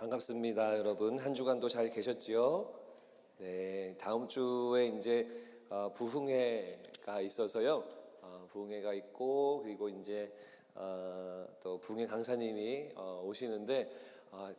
반갑습니다, 여러분. 한 주간도 잘 계셨지요? 네, 다음 주에 이제 부흥회가 있어서요. 부흥회가 있고 그리고 이제 또 부흥회 강사님이 오시는데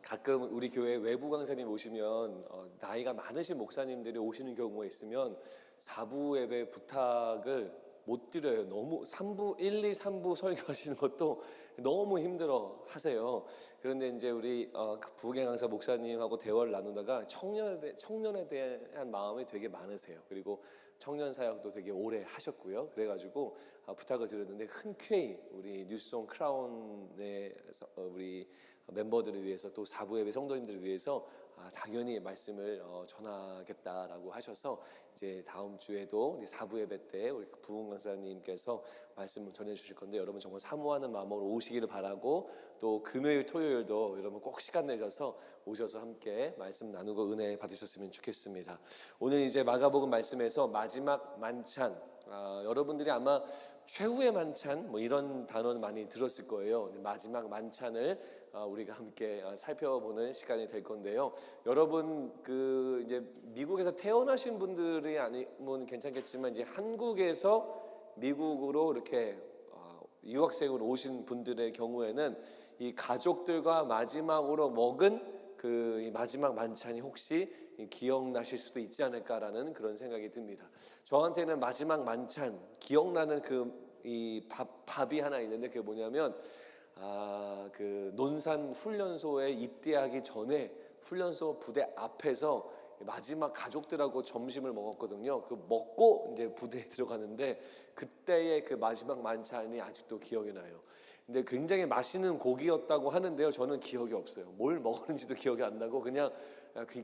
가끔 우리 교회 외부 강사님 오시면 나이가 많으신 목사님들이 오시는 경우가 있으면 4부 예배 부탁을 못 드려요. 너무 3부 1, 2, 3부 설교하시는 것도 너무 힘들어 하세요. 그런데 이제 우리 그 부흥회 강사 목사님하고 대화를 나누다가 청년에 대한 마음이 되게 많으세요. 그리고 청년 사역도 되게 오래 하셨고요. 그래가지고 부탁을 드렸는데 흔쾌히 우리 뉴스송 크라운에서 우리 멤버들을 위해서 또 4부 예배 성도님들을 위해서 당연히 말씀을 전하겠다라고 하셔서 이제 다음 주에도 우리 4부 예배 때 우리 부흥 강사님께서 말씀을 전해 주실 건데 여러분 정말 사모하는 마음으로 오시기를 바라고 또 금요일 토요일도 여러분 꼭 시간 내셔서 오셔서 함께 말씀 나누고 은혜 받으셨으면 좋겠습니다. 오늘 이제 마가복음 말씀에서 마지막 만찬, 여러분들이 아마 최후의 만찬 뭐 이런 단어는 많이 들었을 거예요. 마지막 만찬을 우리가 함께 살펴보는 시간이 될 건데요. 여러분 그 이제 미국에서 태어나신 분들이 아니면 괜찮겠지만 이제 한국에서 미국으로 이렇게 유학생으로 오신 분들의 경우에는 이 가족들과 마지막으로 먹은 그 마지막 만찬이 혹시 기억나실 수도 있지 않을까라는 그런 생각이 듭니다. 저한테는 마지막 만찬 기억나는 이 밥이 하나 있는데 그게 뭐냐면 그 논산 훈련소에 입대하기 전에 훈련소 부대 앞에서 마지막 가족들하고 점심을 먹었거든요. 그 먹고 이제 부대에 들어가는데 그때의 그 마지막 만찬이 아직도 기억이 나요. 근데 굉장히 맛있는 고기였다고 하는데요. 저는 기억이 없어요. 뭘 먹었는지도 기억이 안 나고 그냥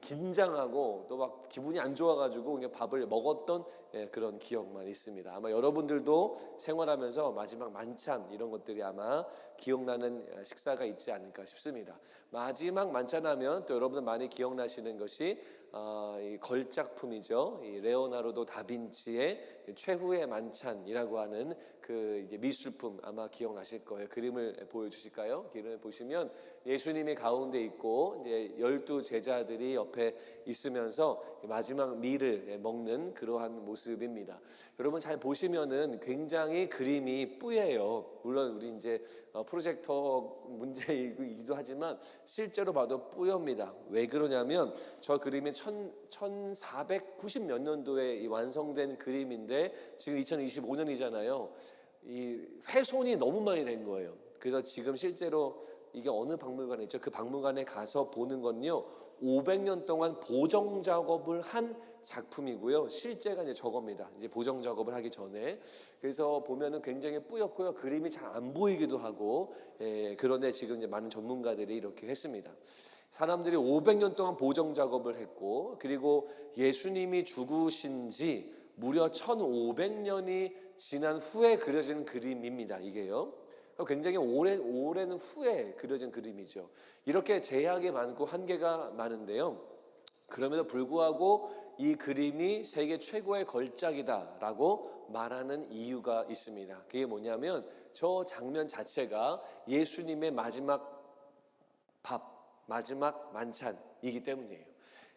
긴장하고 또 막 기분이 안 좋아가지고 그냥 밥을 먹었던 그런 기억만 있습니다. 아마 여러분들도 생활하면서 마지막 만찬 이런 것들이 아마 기억나는 식사가 있지 않을까 싶습니다. 마지막 만찬하면 또 여러분들 많이 기억나시는 것이 이 걸작품이죠. 이 레오나르도 다빈치의 최후의 만찬이라고 하는 그 이제 미술품 아마 기억나실 거예요. 그림을 보여주실까요? 그림을 보시면 예수님이 가운데 있고 이제 12 제자들이 옆에 있으면서 마지막 밀을 먹는 그러한 모습입니다. 여러분 잘 보시면은 굉장히 그림이 뿌예요. 물론 우리 이제 프로젝터 문제이기도 하지만 실제로 봐도 뿌엽니다. 왜 그러냐면 저 그림이 1490 몇 년도에 완성된 그림인데 지금 2025년이잖아요. 이 훼손이 너무 많이 된 거예요. 그래서 지금 실제로 이게 어느 박물관에 있죠? 그 박물관에 가서 보는 건요 500년 동안 보정 작업을 한 작품이고요. 실제가 이제 저겁니다. 이제 보정 작업을 하기 전에. 그래서 보면은 굉장히 뿌옇고요. 그림이 잘 안 보이기도 하고, 그런데 지금 이제 많은 전문가들이 이렇게 했습니다. 사람들이 500년 동안 보정 작업을 했고, 그리고 예수님이 죽으신 지 무려 1500년이 지난 후에 그려진 그림입니다. 이게요. 굉장히 오랜 후에 그려진 그림이죠. 이렇게 제약이 많고 한계가 많은데요. 그럼에도 불구하고 이 그림이 세계 최고의 걸작이다라고 말하는 이유가 있습니다. 그게 뭐냐면 저 장면 자체가 예수님의 마지막 마지막 만찬이기 때문이에요.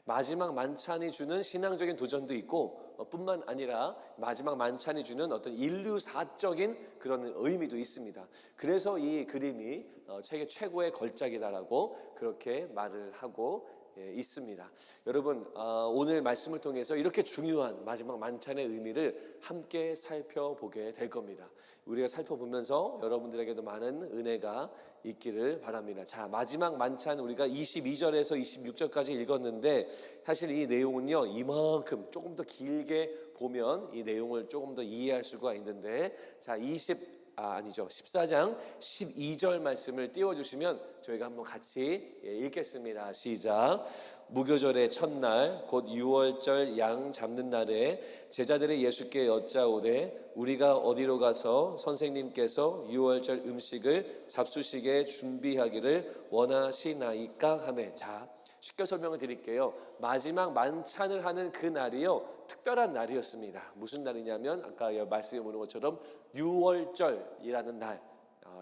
마지막 만찬이 주는 신앙적인 도전도 있고 뿐만 아니라 마지막 만찬이 주는 어떤 인류사적인 그런 의미도 있습니다. 그래서 이 그림이 세계 최고의 걸작이다라고 그렇게 말을 하고 있습니다. 여러분 오늘 말씀을 통해서 이렇게 중요한 마지막 만찬의 의미를 함께 살펴보게 될 겁니다. 우리가 살펴보면서 여러분들에게도 많은 은혜가 있기를 바랍니다. 자, 마지막 만찬 우리가 22절에서 26절까지 읽었는데 사실 이 내용은요 이만큼 조금 더 길게 보면 이 내용을 조금 더 이해할 수가 있는데 자 14장 12절 말씀을 띄워주시면 저희가 한번 같이 읽겠습니다. 시작. 무교절의 첫날 곧 유월절 양 잡는 날에 제자들이 예수께 여짜오되 우리가 어디로 가서 선생님께서 유월절 음식을 잡수시게 준비하기를 원하시나이까 하매. 자, 쉽게 설명을 드릴게요. 마지막 만찬을 하는 그 날이요 특별한 날이었습니다. 무슨 날이냐면 아까 말씀해 보는 것처럼 유월절이라는 날,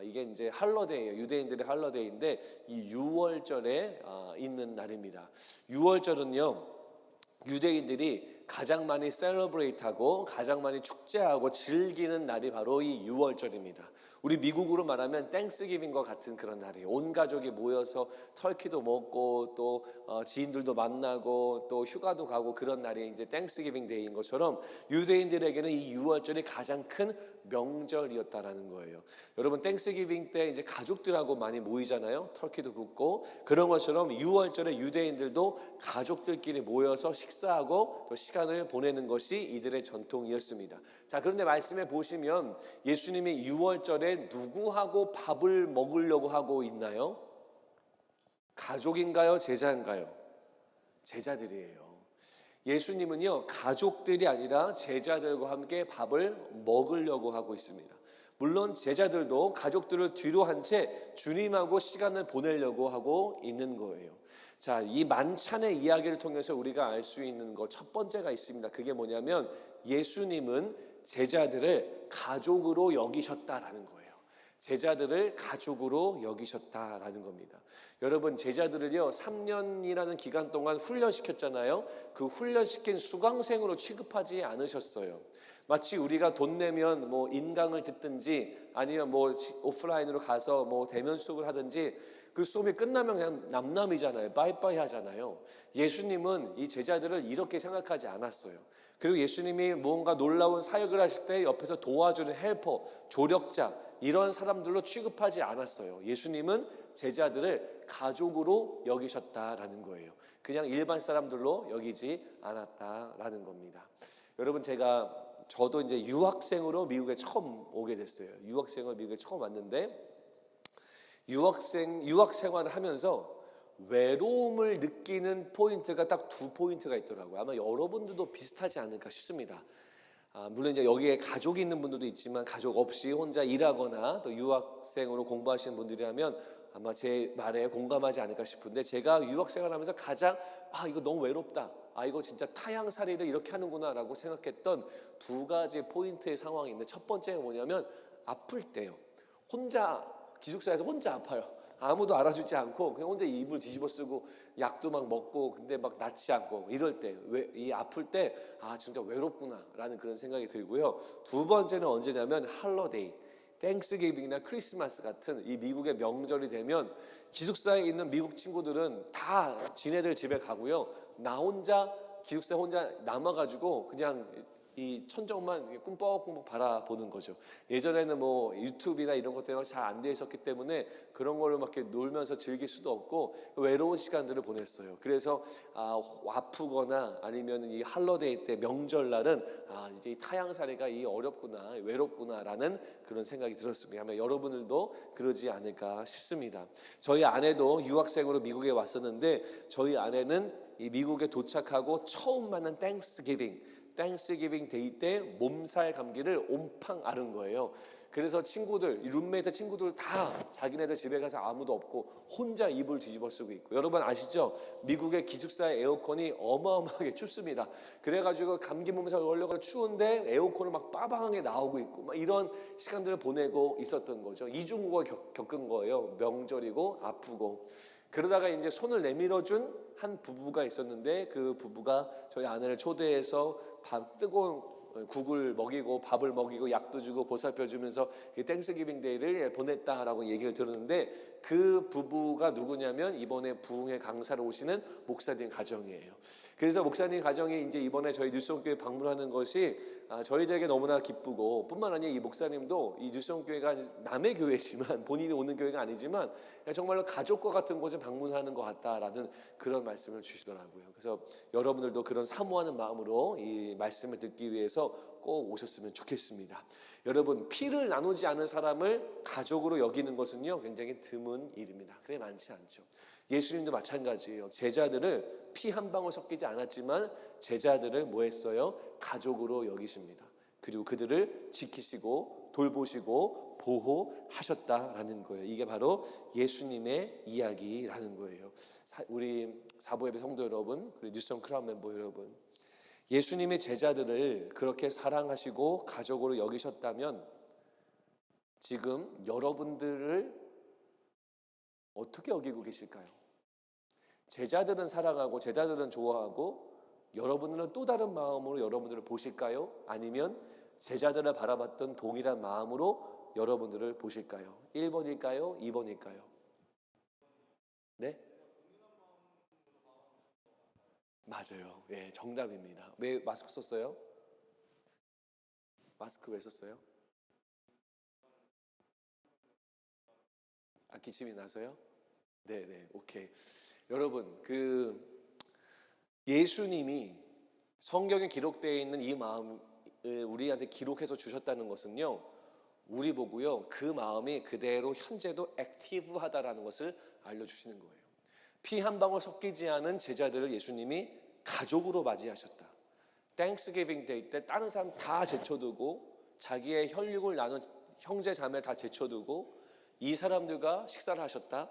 이게 이제 할러데이예요. 유대인들의 할러데이인데 이 유월절에 있는 날입니다. 유월절은요, 유대인들이 가장 많이 셀러브레이트하고 가장 많이 축제하고 즐기는 날이 바로 이 유월절입니다. 우리 미국으로 말하면 땡스기빙과 같은 그런 날이에요. 온 가족이 모여서 터키도 먹고 또 지인들도 만나고 또 휴가도 가고 그런 날이 이제 땡스기빙 데이인 것처럼 유대인들에게는 이 유월절이 가장 큰 명절이었다라는 거예요. 여러분 땡스기빙 때 이제 가족들하고 많이 모이잖아요. 터키도 굽고 그런 것처럼 유월절에 유대인들도 가족들끼리 모여서 식사하고 또 시간을 보내는 것이 이들의 전통이었습니다. 자, 그런데 말씀해 보시면 예수님이 유월절에 누구하고 밥을 먹으려고 하고 있나요? 가족인가요? 제자인가요? 제자들이에요. 예수님은요, 가족들이 아니라 제자들과 함께 밥을 먹으려고 하고 있습니다. 물론 제자들도 가족들을 뒤로 한 채 주님하고 시간을 보내려고 하고 있는 거예요. 자, 이 만찬의 이야기를 통해서 우리가 알 수 있는 것 첫 번째가 있습니다. 그게 뭐냐면 예수님은 제자들을 가족으로 여기셨다라는 거예요. 제자들을 가족으로 여기셨다라는 겁니다. 여러분 제자들을요 3년이라는 기간 동안 훈련시켰잖아요. 그 훈련시킨 수강생으로 취급하지 않으셨어요. 마치 우리가 돈 내면 뭐 인강을 듣든지 아니면 뭐 오프라인으로 가서 뭐 대면 수업을 하든지 그 수업이 끝나면 그냥 남남이잖아요. 빠이빠이 하잖아요. 예수님은 이 제자들을 이렇게 생각하지 않았어요. 그리고 예수님이 뭔가 놀라운 사역을 하실 때 옆에서 도와주는 헬퍼, 조력자 이런 사람들로 취급하지 않았어요. 예수님은 제자들을 가족으로 여기셨다라는 거예요. 그냥 일반 사람들로 여기지 않았다라는 겁니다. 여러분 저도 이제 유학생으로 미국에 처음 오게 됐어요. 유학생으로 미국에 처음 왔는데 유학 생활을 하면서 외로움을 느끼는 포인트가 딱 두 포인트가 있더라고요. 아마 여러분들도 비슷하지 않을까 싶습니다. 물론 이제 여기에 가족이 있는 분들도 있지만 가족 없이 혼자 일하거나 또 유학생으로 공부하시는 분들이라면 아마 제 말에 공감하지 않을까 싶은데 제가 유학생활하면서 가장 이거 너무 외롭다. 이거 진짜 타향살이를 이렇게 하는구나라고 생각했던 두 가지 포인트의 상황이 있는데 첫 번째가 뭐냐면 아플 때요. 기숙사에서 혼자 아파요. 아무도 알아주지 않고 그냥 혼자 이불 뒤집어 쓰고 약도 막 먹고 근데 막 낫지 않고 이럴 때 이 아플 때 진짜 외롭구나라는 그런 생각이 들고요. 두 번째는 언제냐면 할러데이, 땡스기빙이나 크리스마스 같은 이 미국의 명절이 되면 기숙사에 있는 미국 친구들은 다 지네들 집에 가고요. 나 혼자 기숙사 혼자 남아가지고 그냥 이 천정만 꿈뻑꿈뻑 바라보는 거죠. 예전에는 뭐 유튜브나 이런 것 때문에 잘 안 돼 있었기 때문에 그런 걸로 막 이렇게 놀면서 즐길 수도 없고 외로운 시간들을 보냈어요. 그래서 아프거나 아니면 이 할러데이 때 명절날은 이제 이 타향살이가 이 어렵구나 외롭구나라는 그런 생각이 들었습니다. 아마 여러분들도 그러지 않을까 싶습니다. 저희 아내도 유학생으로 미국에 왔었는데 저희 아내는 이 미국에 도착하고 처음 만난 땡스기빙 데이 때 몸살 감기를 옴팡 앓은 거예요. 그래서 룸메이트 친구들 다 자기네들 집에 가서 아무도 없고 혼자 이불 뒤집어 쓰고 있고 여러분 아시죠? 미국의 기숙사의 에어컨이 어마어마하게 춥습니다. 그래가지고 감기 몸살 걸려서 추운데 에어컨을 막 빠방하게 나오고 있고 막 이런 시간들을 보내고 있었던 거죠. 이중국을 겪은 거예요. 명절이고 아프고. 그러다가 이제 손을 내밀어준 한 부부가 있었는데 그 부부가 저희 아내를 초대해서 뜨거운 국을 먹이고 밥을 먹이고 약도 주고 보살펴 주면서 땡스기빙 데이를 보냈다라고 얘기를 들었는데 그 부부가 누구냐면 이번에 부흥회 강사로 오시는 목사님 가정이에요. 그래서 목사님 가정이 이제 이번에 저희 뉴스홈교회 방문하는 것이 저희들에게 너무나 기쁘고 뿐만 아니라 이 목사님도 이 뉴스홈교회가 남의 교회지만 본인이 오는 교회가 아니지만 정말로 가족과 같은 곳에 방문하는 것 같다라는 그런 말씀을 주시더라고요. 그래서 여러분들도 그런 사모하는 마음으로 이 말씀을 듣기 위해서 꼭 오셨으면 좋겠습니다. 여러분 피를 나누지 않은 사람을 가족으로 여기는 것은요 굉장히 드문 일입니다. 그래 많지 않죠. 예수님도 마찬가지예요. 제자들을 피 한 방울 섞이지 않았지만 제자들을 뭐 했어요? 가족으로 여기십니다. 그리고 그들을 지키시고 돌보시고 보호하셨다라는 거예요. 이게 바로 예수님의 이야기라는 거예요. 우리 사보예배 성도 여러분, 그리고 뉴스홈 크라운 멤버 여러분, 예수님의 제자들을 그렇게 사랑하시고 가족으로 여기셨다면 지금 여러분들을 어떻게 여기고 계실까요? 제자들은 사랑하고 제자들은 좋아하고 여러분들은 또 다른 마음으로 여러분들을 보실까요? 아니면 제자들을 바라봤던 동일한 마음으로 여러분들을 보실까요? 1번일까요? 2번일까요? 네? 맞아요. 예, 정답입니다. 왜 마스크 썼어요? 마스크 왜 썼어요? 기침이 나서요? 네, 오케이. 여러분, 예수님이 성경에 기록되어 있는 이 마음을 우리한테 기록해서 주셨다는 것은요, 우리 보고요, 그 마음이 그대로 현재도 액티브하다라는 것을 알려주시는 거예요. 피 한 방울 섞이지 않은 제자들을 예수님이 가족으로 맞이하셨다. 땡스기빙 데이 때 다른 사람 다 제쳐두고 자기의 혈육을 나눈 형제 자매 다 제쳐두고 이 사람들과 식사를 하셨다.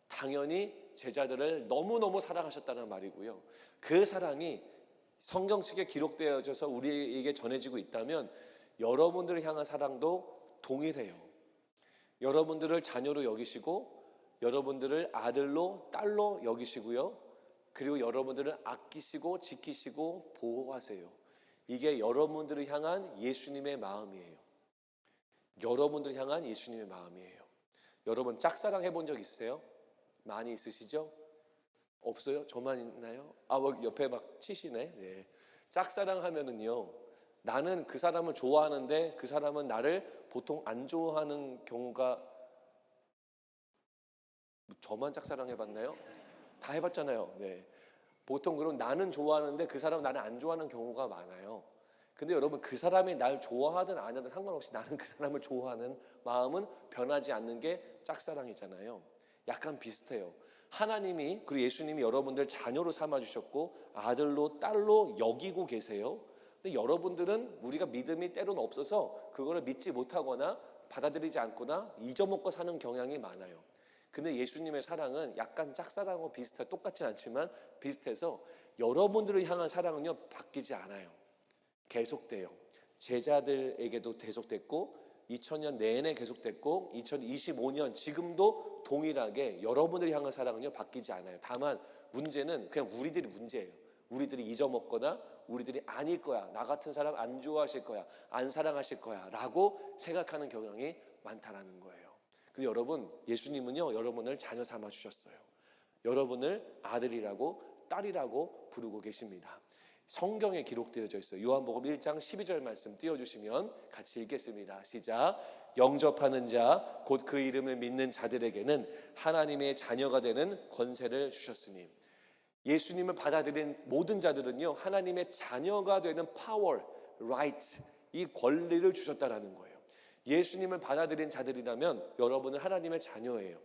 당연히 제자들을 너무너무 사랑하셨다는 말이고요. 그 사랑이 성경책에 기록되어져서 우리에게 전해지고 있다면 여러분들을 향한 사랑도 동일해요. 여러분들을 자녀로 여기시고 여러분들을 아들로 딸로 여기시고요. 그리고 여러분들을 아끼시고 지키시고 보호하세요. 이게 여러분들을 향한 예수님의 마음이에요. 여러분들을 향한 예수님의 마음이에요. 여러분 짝사랑 해본 적 있으세요? 많이 있으시죠? 없어요? 저만 있나요? 옆에 막 치시네. 네. 짝사랑 하면은요, 나는 그 사람을 좋아하는데 그 사람은 나를 보통 안 좋아하는 경우가, 저만 짝사랑 해봤나요? 다 해봤잖아요. 네. 보통 그럼 나는 좋아하는데 그 사람은 나를 안 좋아하는 경우가 많아요. 근데 여러분, 그 사람이 날 좋아하든 안 하든 상관없이 나는 그 사람을 좋아하는 마음은 변하지 않는 게 짝사랑이잖아요. 약간 비슷해요. 하나님이, 그리고 예수님이 여러분들 자녀로 삼아주셨고 아들로 딸로 여기고 계세요. 근데 여러분들은 우리가 믿음이 때로는 없어서 그거를 믿지 못하거나 받아들이지 않거나 잊어먹고 사는 경향이 많아요. 근데 예수님의 사랑은 약간 짝사랑하고 비슷해, 똑같진 않지만 비슷해서 여러분들을 향한 사랑은요, 바뀌지 않아요. 계속돼요. 제자들에게도 계속됐고 2000년 내내 계속됐고 2025년 지금도 동일하게 여러분들을 향한 사랑은요, 바뀌지 않아요. 다만 문제는 그냥 우리들이 문제예요. 우리들이 잊어먹거나 우리들이 아닐 거야, 나 같은 사람 안 좋아하실 거야, 안 사랑하실 거야 라고 생각하는 경향이 많다라는 거예요. 근데 여러분, 예수님은요, 여러분을 자녀 삼아 주셨어요. 여러분을 아들이라고 딸이라고 부르고 계십니다. 성경에 기록되어져 있어요. 요한복음 1장 12절 말씀 띄워주시면 같이 읽겠습니다. 시작. 영접하는 자 곧 그 이름을 믿는 자들에게는 하나님의 자녀가 되는 권세를 주셨으니, 예수님을 받아들인 모든 자들은요, 하나님의 자녀가 되는 파워, right, 이 권리를 주셨다라는 거예요. 예수님을 받아들인 자들이라면 여러분은 하나님의 자녀예요.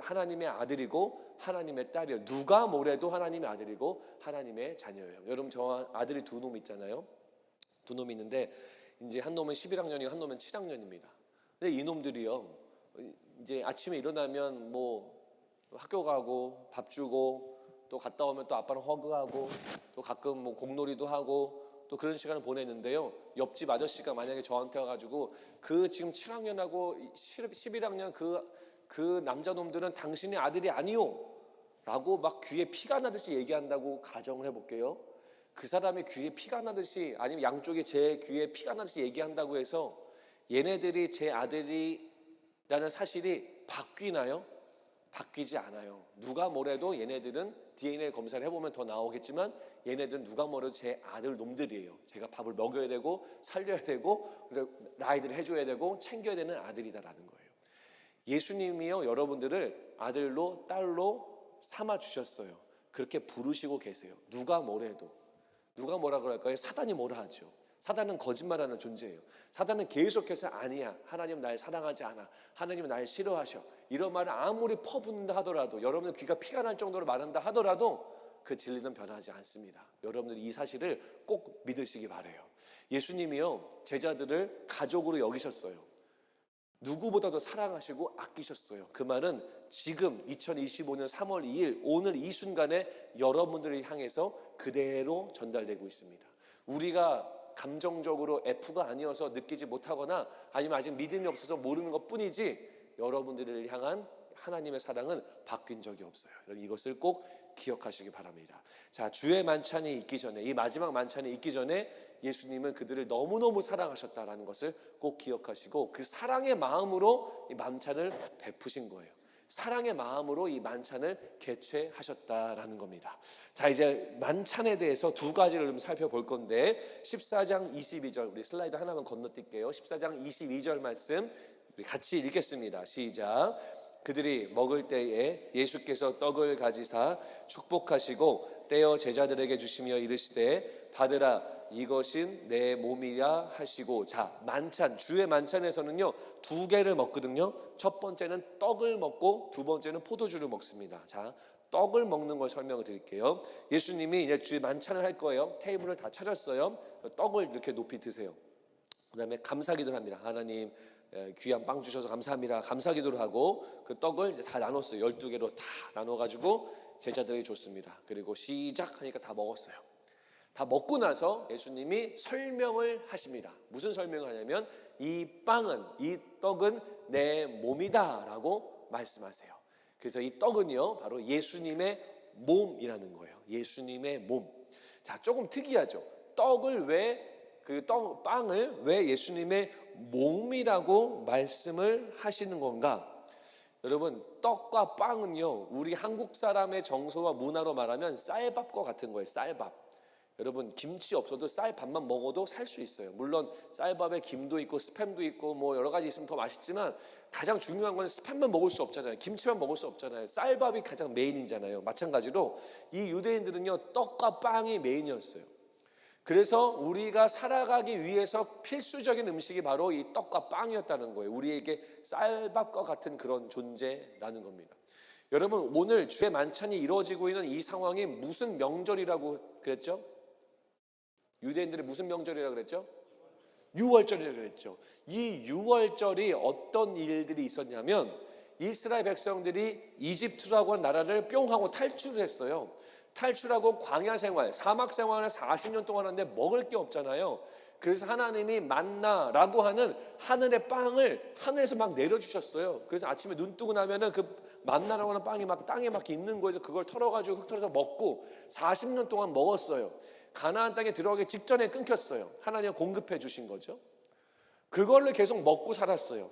하나님의 아들이고 하나님의 딸이에요. 누가 뭐래도 하나님의 아들이고 하나님의 자녀예요. 여러분, 저 아들이 두 놈 있잖아요. 두 놈이 있는데 이제 한 놈은 11학년이고 한 놈은 7학년입니다. 근데 이 놈들이요, 이제 아침에 일어나면 뭐 학교 가고 밥 주고 또 갔다 오면 또 아빠랑 허그하고 또 가끔 뭐 공놀이도 하고 또 그런 시간을 보내는데요. 옆집 아저씨가 만약에 저한테 와가지고 그 지금 7학년하고 11학년 그 남자놈들은 당신의 아들이 아니요 라고 막 귀에 피가 나듯이 얘기한다고 가정을 해볼게요. 그 사람의 귀에 피가 나듯이, 아니면 양쪽에 제 귀에 피가 나듯이 얘기한다고 해서 얘네들이 제 아들이라는 사실이 바뀌나요? 바뀌지 않아요. 누가 뭐래도 얘네들은 DNA 검사를 해보면 더 나오겠지만 얘네들은 누가 뭐래도 제 아들 놈들이에요. 제가 밥을 먹여야 되고 살려야 되고 라이드를 해줘야 되고 챙겨야 되는 아들이다라는 거예요. 예수님이요, 여러분들을 아들로 딸로 삼아 주셨어요. 그렇게 부르시고 계세요. 누가 뭐래도. 누가 뭐라 그럴까요? 사단이 뭐라 하죠. 사단은 거짓말하는 존재예요. 사단은 계속해서 아니야, 하나님 날 사랑하지 않아, 하나님은 날 싫어하셔, 이런 말을 아무리 퍼붓는다 하더라도, 여러분의 귀가 피가 날 정도로 말한다 하더라도 그 진리는 변하지 않습니다. 여러분들이 이 사실을 꼭 믿으시기 바라요. 예수님이요, 제자들을 가족으로 여기셨어요. 누구보다도 사랑하시고 아끼셨어요. 그 말은 지금 2025년 3월 2일 오늘 이 순간에 여러분들을 향해서 그대로 전달되고 있습니다. 우리가 감정적으로 F가 아니어서 느끼지 못하거나 아니면 아직 믿음이 없어서 모르는 것뿐이지 여러분들을 향한 하나님의 사랑은 바뀐 적이 없어요. 여러분 이것을 꼭 기억하시기 바랍니다. 자, 주의 만찬이 있기 전에, 이 마지막 만찬이 있기 전에 예수님은 그들을 너무너무 사랑하셨다라는 것을 꼭 기억하시고 그 사랑의 마음으로 이 만찬을 베푸신 거예요. 사랑의 마음으로 이 만찬을 개최하셨다라는 겁니다. 자, 이제 만찬에 대해서 두 가지를 좀 살펴볼 건데 14장 22절, 우리 슬라이드 하나만 건너뛸게요. 14장 22절 말씀 우리 같이 읽겠습니다. 시작. 그들이 먹을 때에 예수께서 떡을 가지사 축복하시고 떼어 제자들에게 주시며 이르시되 받으라, 이것은 내 몸이라 하시고. 자, 만찬, 주의 만찬에서는요 두 개를 먹거든요. 첫 번째는 떡을 먹고 두 번째는 포도주를 먹습니다. 자, 떡을 먹는 걸 설명을 드릴게요. 예수님이 이제 주의 만찬을 할 거예요. 테이블을 다 차렸어요. 떡을 이렇게 높이 드세요. 그 다음에 감사기도를 합니다. 하나님 귀한 빵 주셔서 감사합니다. 감사기도를 하고 그 떡을 이제 다 나눴어요. 12개로 다 나눠가지고 제자들에게 줬습니다. 그리고 시작하니까 다 먹었어요. 다 먹고 나서 예수님이 설명을 하십니다. 무슨 설명을 하냐면 이 빵은, 이 떡은 내 몸이다 라고 말씀하세요. 그래서 이 떡은요 바로 예수님의 몸이라는 거예요. 예수님의 몸. 자, 조금 특이하죠. 떡을 왜, 그 빵을 왜 예수님의 몸이라고 말씀을 하시는 건가? 여러분, 떡과 빵은요 우리 한국 사람의 정서와 문화로 말하면 쌀밥과 같은 거예요. 쌀밥. 여러분, 김치 없어도 쌀밥만 먹어도 살 수 있어요. 물론 쌀밥에 김도 있고 스팸도 있고 뭐 여러 가지 있으면 더 맛있지만 가장 중요한 건 스팸만 먹을 수 없잖아요. 김치만 먹을 수 없잖아요. 쌀밥이 가장 메인이잖아요. 마찬가지로 이 유대인들은요 떡과 빵이 메인이었어요. 그래서 우리가 살아가기 위해서 필수적인 음식이 바로 이 떡과 빵이었다는 거예요. 우리에게 쌀밥과 같은 그런 존재라는 겁니다. 여러분, 오늘 주의 만찬이 이루어지고 있는 이 상황이 무슨 명절이라고 그랬죠? 유대인들이 무슨 명절이라고 그랬죠? 유월절이라고 그랬죠. 이 유월절이 어떤 일들이 있었냐면 이스라엘 백성들이 이집트라고 하는 나라를 뿅 하고 탈출을 했어요. 탈출하고 광야 생활, 사막 생활을 40년 동안 하는데 먹을 게 없잖아요. 그래서 하나님이 만나라고 하는 하늘의 빵을 하늘에서 막 내려주셨어요. 그래서 아침에 눈 뜨고 나면은 그 만나라고 하는 빵이 막 땅에 막 있는 거에서 그걸 털어가지고 흙 털어서 먹고 40년 동안 먹었어요. 가나안 땅에 들어가기 직전에 끊겼어요. 하나님이 공급해 주신 거죠. 그걸로 계속 먹고 살았어요.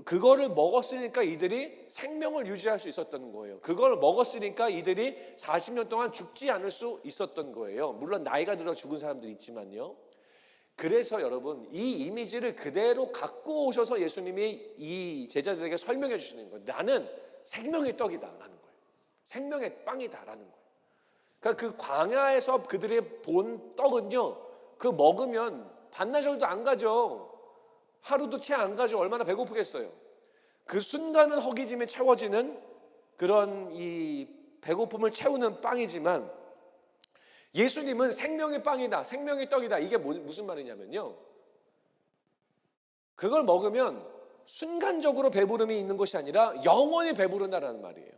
그거를 먹었으니까 이들이 생명을 유지할 수 있었던 거예요. 그걸 먹었으니까 이들이 40년 동안 죽지 않을 수 있었던 거예요. 물론 나이가 들어 죽은 사람들이 있지만요. 그래서 여러분, 이 이미지를 그대로 갖고 오셔서 예수님이 이 제자들에게 설명해 주시는 거예요. 나는 생명의 떡이다라는 거예요. 생명의 빵이다라는 거예요. 그러니까 그 광야에서 그들이 본 떡은요, 그 먹으면 반나절도 안 가죠. 하루도 채 안 가죠. 얼마나 배고프겠어요. 그 순간은 허기짐에 채워지는 그런 이 배고픔을 채우는 빵이지만 예수님은 생명의 빵이다, 생명의 떡이다. 이게 무슨 말이냐면요, 그걸 먹으면 순간적으로 배부름이 있는 것이 아니라 영원히 배부른다라는 말이에요.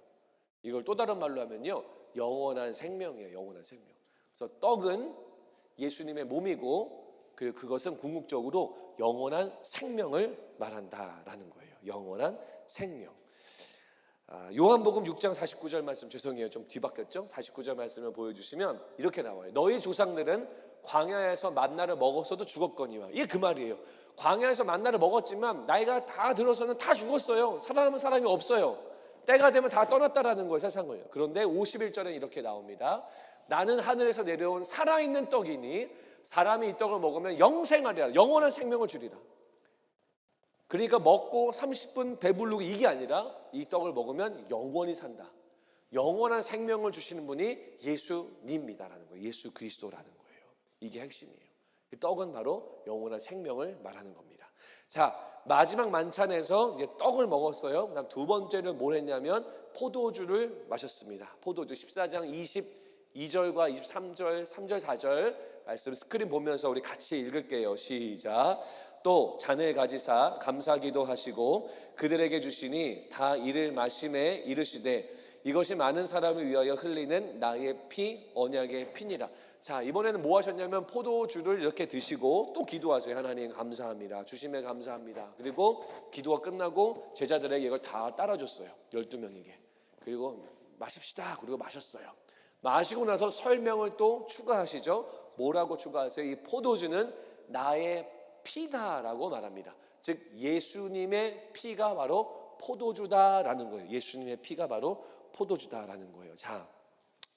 이걸 또 다른 말로 하면요, 영원한 생명이에요. 영원한 생명. 그래서 떡은 예수님의 몸이고 그리고 그것은 궁극적으로 영원한 생명을 말한다라는 거예요. 영원한 생명. 요한복음 6장 49절 말씀, 죄송해요, 좀 뒤바뀌었죠? 49절 말씀을 보여주시면 이렇게 나와요. 너희 조상들은 광야에서 만나를 먹었어도 죽었거니와. 이게 그 말이에요. 광야에서 만나를 먹었지만 나이가 다 들어서는 다 죽었어요. 살아남은 사람이 없어요. 때가 되면 다 떠났다라는 거예요, 세상을. 그런데 51절에 이렇게 나옵니다. 나는 하늘에서 내려온 살아있는 떡이니 사람이 이 떡을 먹으면 영생하리라. 영원한 생명을 주리라. 그러니까 먹고 30분 배부르고 이게 아니라 이 떡을 먹으면 영원히 산다. 영원한 생명을 주시는 분이 예수님이다라는 거예요. 예수 그리스도라는 거예요. 이게 핵심이에요. 이 떡은 바로 영원한 생명을 말하는 겁니다. 자, 마지막 만찬에서 이제 떡을 먹었어요. 그다음 두 번째는 뭘 했냐면 포도주를 마셨습니다. 포도주 14장 22절과 23절, 3절, 4절 말씀 스크린 보면서 우리 같이 읽을게요. 시작. 또 잔을 가지사 감사기도 하시고 그들에게 주시니 다 이를 마심에 이르시되 이것이 많은 사람을 위하여 흘리는 나의 피, 언약의 피니라. 자, 이번에는 뭐 하셨냐면 포도주를 이렇게 드시고 또 기도하세요. 하나님 감사합니다. 주심에 감사합니다. 그리고 기도가 끝나고 제자들에게 이걸 다 따라줬어요. 12명에게. 그리고 마십시다. 그리고 마셨어요. 마시고 나서 설명을 또 추가하시죠. 뭐라고 추가하세요? 이 포도주는 나의 피다라고 말합니다. 즉 예수님의 피가 바로 포도주다라는 거예요. 예수님의 피가 바로 포도주다라는 거예요. 자,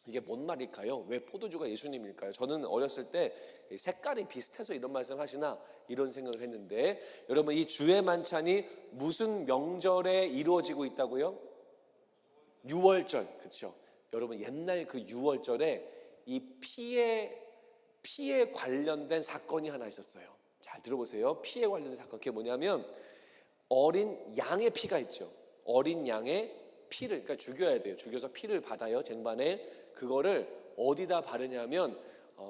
이게 뭔 말일까요? 왜 포도주가 예수님일까요? 저는 어렸을 때 색깔이 비슷해서 이런 말씀 하시나 이런 생각을 했는데, 여러분 이 주의 만찬이 무슨 명절에 이루어지고 있다고요? 유월절, 그렇죠? 여러분 옛날 그 유월절에 이 피에 관련된 사건이 하나 있었어요. 잘 들어보세요. 피에 관련된 사건. 그게 뭐냐면 어린 양의 피가 있죠. 어린 양의 피를, 그러니까 죽여야 돼요. 죽여서 피를 받아요. 쟁반에. 그거를 어디다 바르냐면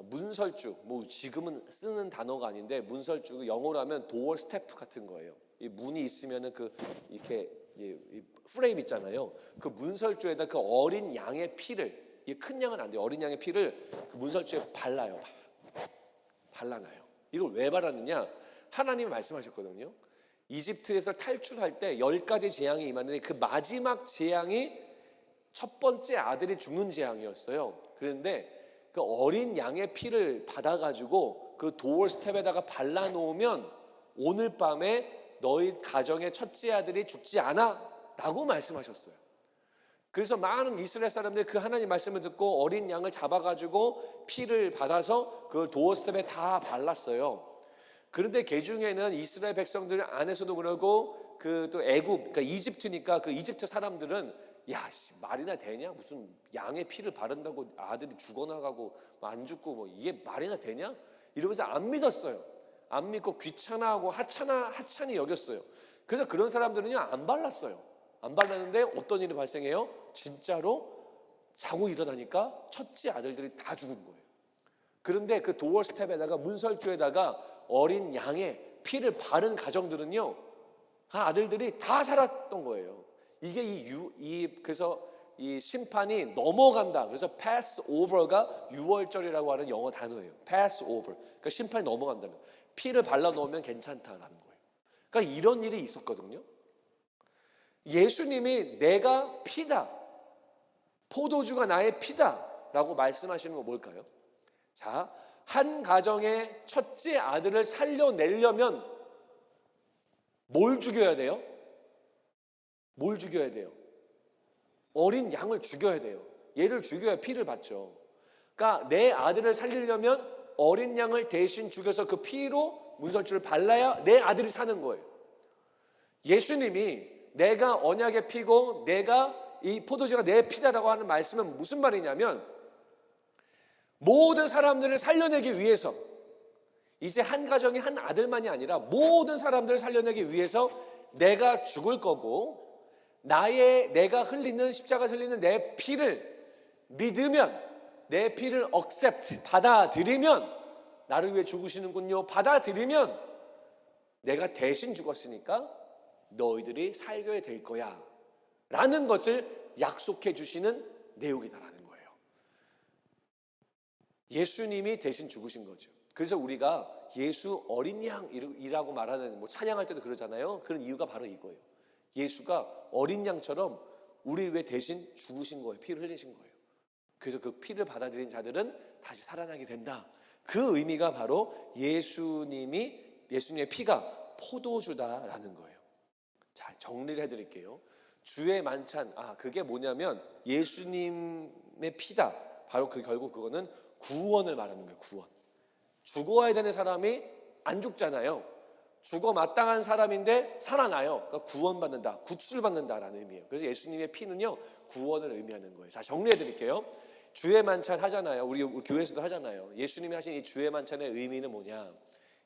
문설주, 뭐 지금은 쓰는 단어가 아닌데 문설주, 영어로 하면 도어 스태프 같은 거예요. 이 문이 있으면은 그 이렇게 이 프레임 있잖아요. 그 문설주에다 그 어린 양의 피를, 이 큰 양은 안 돼요. 어린 양의 피를 그 문설주에 발라요. 발라놔요. 이걸 왜 발랐느냐? 하나님이 말씀하셨거든요. 이집트에서 탈출할 때 10가지 재앙이 임하는데 그 마지막 재앙이 첫 번째 아들이 죽는 재앙이었어요. 그런데 그 어린 양의 피를 받아가지고 그 도어 스텝에다가 발라놓으면 오늘 밤에 너희 가정의 첫째 아들이 죽지 않아 라고 말씀하셨어요. 그래서 많은 이스라엘 사람들이 그 하나님 말씀을 듣고 어린 양을 잡아가지고 피를 받아서 그걸 도어 스텝에 다 발랐어요. 그런데 그 중에는 이스라엘 백성들 안에서도 그러고 그 또 애굽, 그러니까 이집트니까 그 이집트 사람들은 야, 말이나 되냐? 무슨 양의 피를 바른다고 아들이 죽어나가고 안 죽고 뭐 이게 말이나 되냐? 이러면서 안 믿었어요. 안 믿고 귀찮아하고 하찮이 여겼어요. 그래서 그런 사람들은요 안 발랐어요. 안 발랐는데 어떤 일이 발생해요? 진짜로 자고 일어나니까 첫째 아들들이 다 죽은 거예요. 그런데 그 도어 스텝에다가 문설주에다가 어린 양의 피를 바른 가정들은요, 그 아들들이 다 살았던 거예요. 이게 그래서 이 심판이 넘어간다. 그래서 pass over가 유월절이라고 하는 영어 단어예요. pass over. 그러니까 심판이 넘어간다는. 피를 발라 놓으면 괜찮다라는 거예요. 그러니까 이런 일이 있었거든요. 예수님이 내가 피다, 포도주가 나의 피다라고 말씀하시는 건 뭘까요? 자, 한 가정의 첫째 아들을 살려내려면 뭘 죽여야 돼요? 뭘 죽여야 돼요? 어린 양을 죽여야 돼요. 얘를 죽여야 피를 받죠. 그러니까 내 아들을 살리려면 어린 양을 대신 죽여서 그 피로 문설주를 발라야 내 아들이 사는 거예요. 예수님이 내가 언약의 피고 내가 이 포도주가 내 피다라고 하는 말씀은 무슨 말이냐면 모든 사람들을 살려내기 위해서, 이제 한 가정이 한 아들만이 아니라 모든 사람들을 살려내기 위해서 내가 죽을 거고 내가 흘리는 십자가 흘리는 내 피를 믿으면, 내 피를 accept 받아들이면, 나를 위해 죽으시는군요 받아들이면 내가 대신 죽었으니까 너희들이 살게 될 거야 라는 것을 약속해 주시는 내용이다라는 거예요. 예수님이 대신 죽으신 거죠. 그래서 우리가 예수 어린 양이라고 말하는, 뭐 찬양할 때도 그러잖아요. 그런 이유가 바로 이거예요. 예수가 어린 양처럼 우리 위해 대신 죽으신 거예요. 피를 흘리신 거예요. 그래서 그 피를 받아들인 자들은 다시 살아나게 된다. 그 의미가 바로 예수님의 피가 포도주다라는 거예요. 자, 정리를 해드릴게요. 주의 만찬, 그게 뭐냐면 예수님의 피다. 바로 결국 그거는 구원을 말하는 거예요. 구원. 죽어야 되는 사람이 안 죽잖아요. 죽어 마땅한 사람인데 살아나요. 그러니까 구원받는다, 구출받는다라는 의미예요. 그래서 예수님의 피는요 구원을 의미하는 거예요. 자, 정리해드릴게요. 주의 만찬 하잖아요. 우리 교회에서도 하잖아요. 예수님이 하신 이 주의 만찬의 의미는 뭐냐?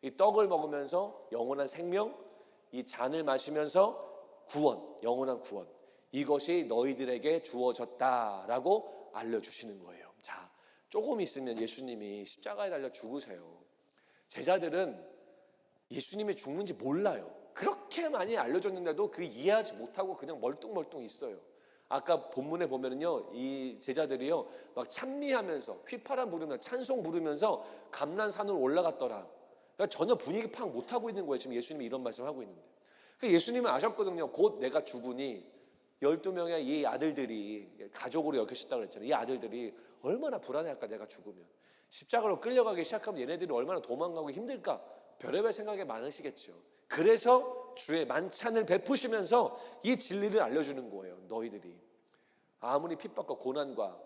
이 떡을 먹으면서 영원한 생명, 이 잔을 마시면서 구원, 영원한 구원, 이것이 너희들에게 주어졌다라고 알려주시는 거예요. 자, 조금 있으면 예수님이 십자가에 달려 죽으세요. 제자들은 예수님이 죽는지 몰라요. 그렇게 많이 알려줬는데도 그 이해하지 못하고 그냥 멀뚱멀뚱 있어요. 아까 본문에 보면은요, 이 제자들이요, 막 찬미하면서 휘파람 부르면서 찬송 부르면서 감난산으로 올라갔더라. 그러니까 전혀 분위기 파악 못 하고 있는 거예요. 지금 예수님이 이런 말씀을 하고 있는데. 그러니까 예수님은 아셨거든요. 곧 내가 죽으니 12명의 이 아들들이 가족으로 여기셨다고 그랬잖아요. 이 아들들이 얼마나 불안해할까, 내가 죽으면. 십자가로 끌려가기 시작하면 얘네들이 얼마나 도망가고 힘들까, 별의별 생각이 많으시겠죠. 그래서 주의 만찬을 베푸시면서 이 진리를 알려주는 거예요. 너희들이 아무리 핍박과 고난과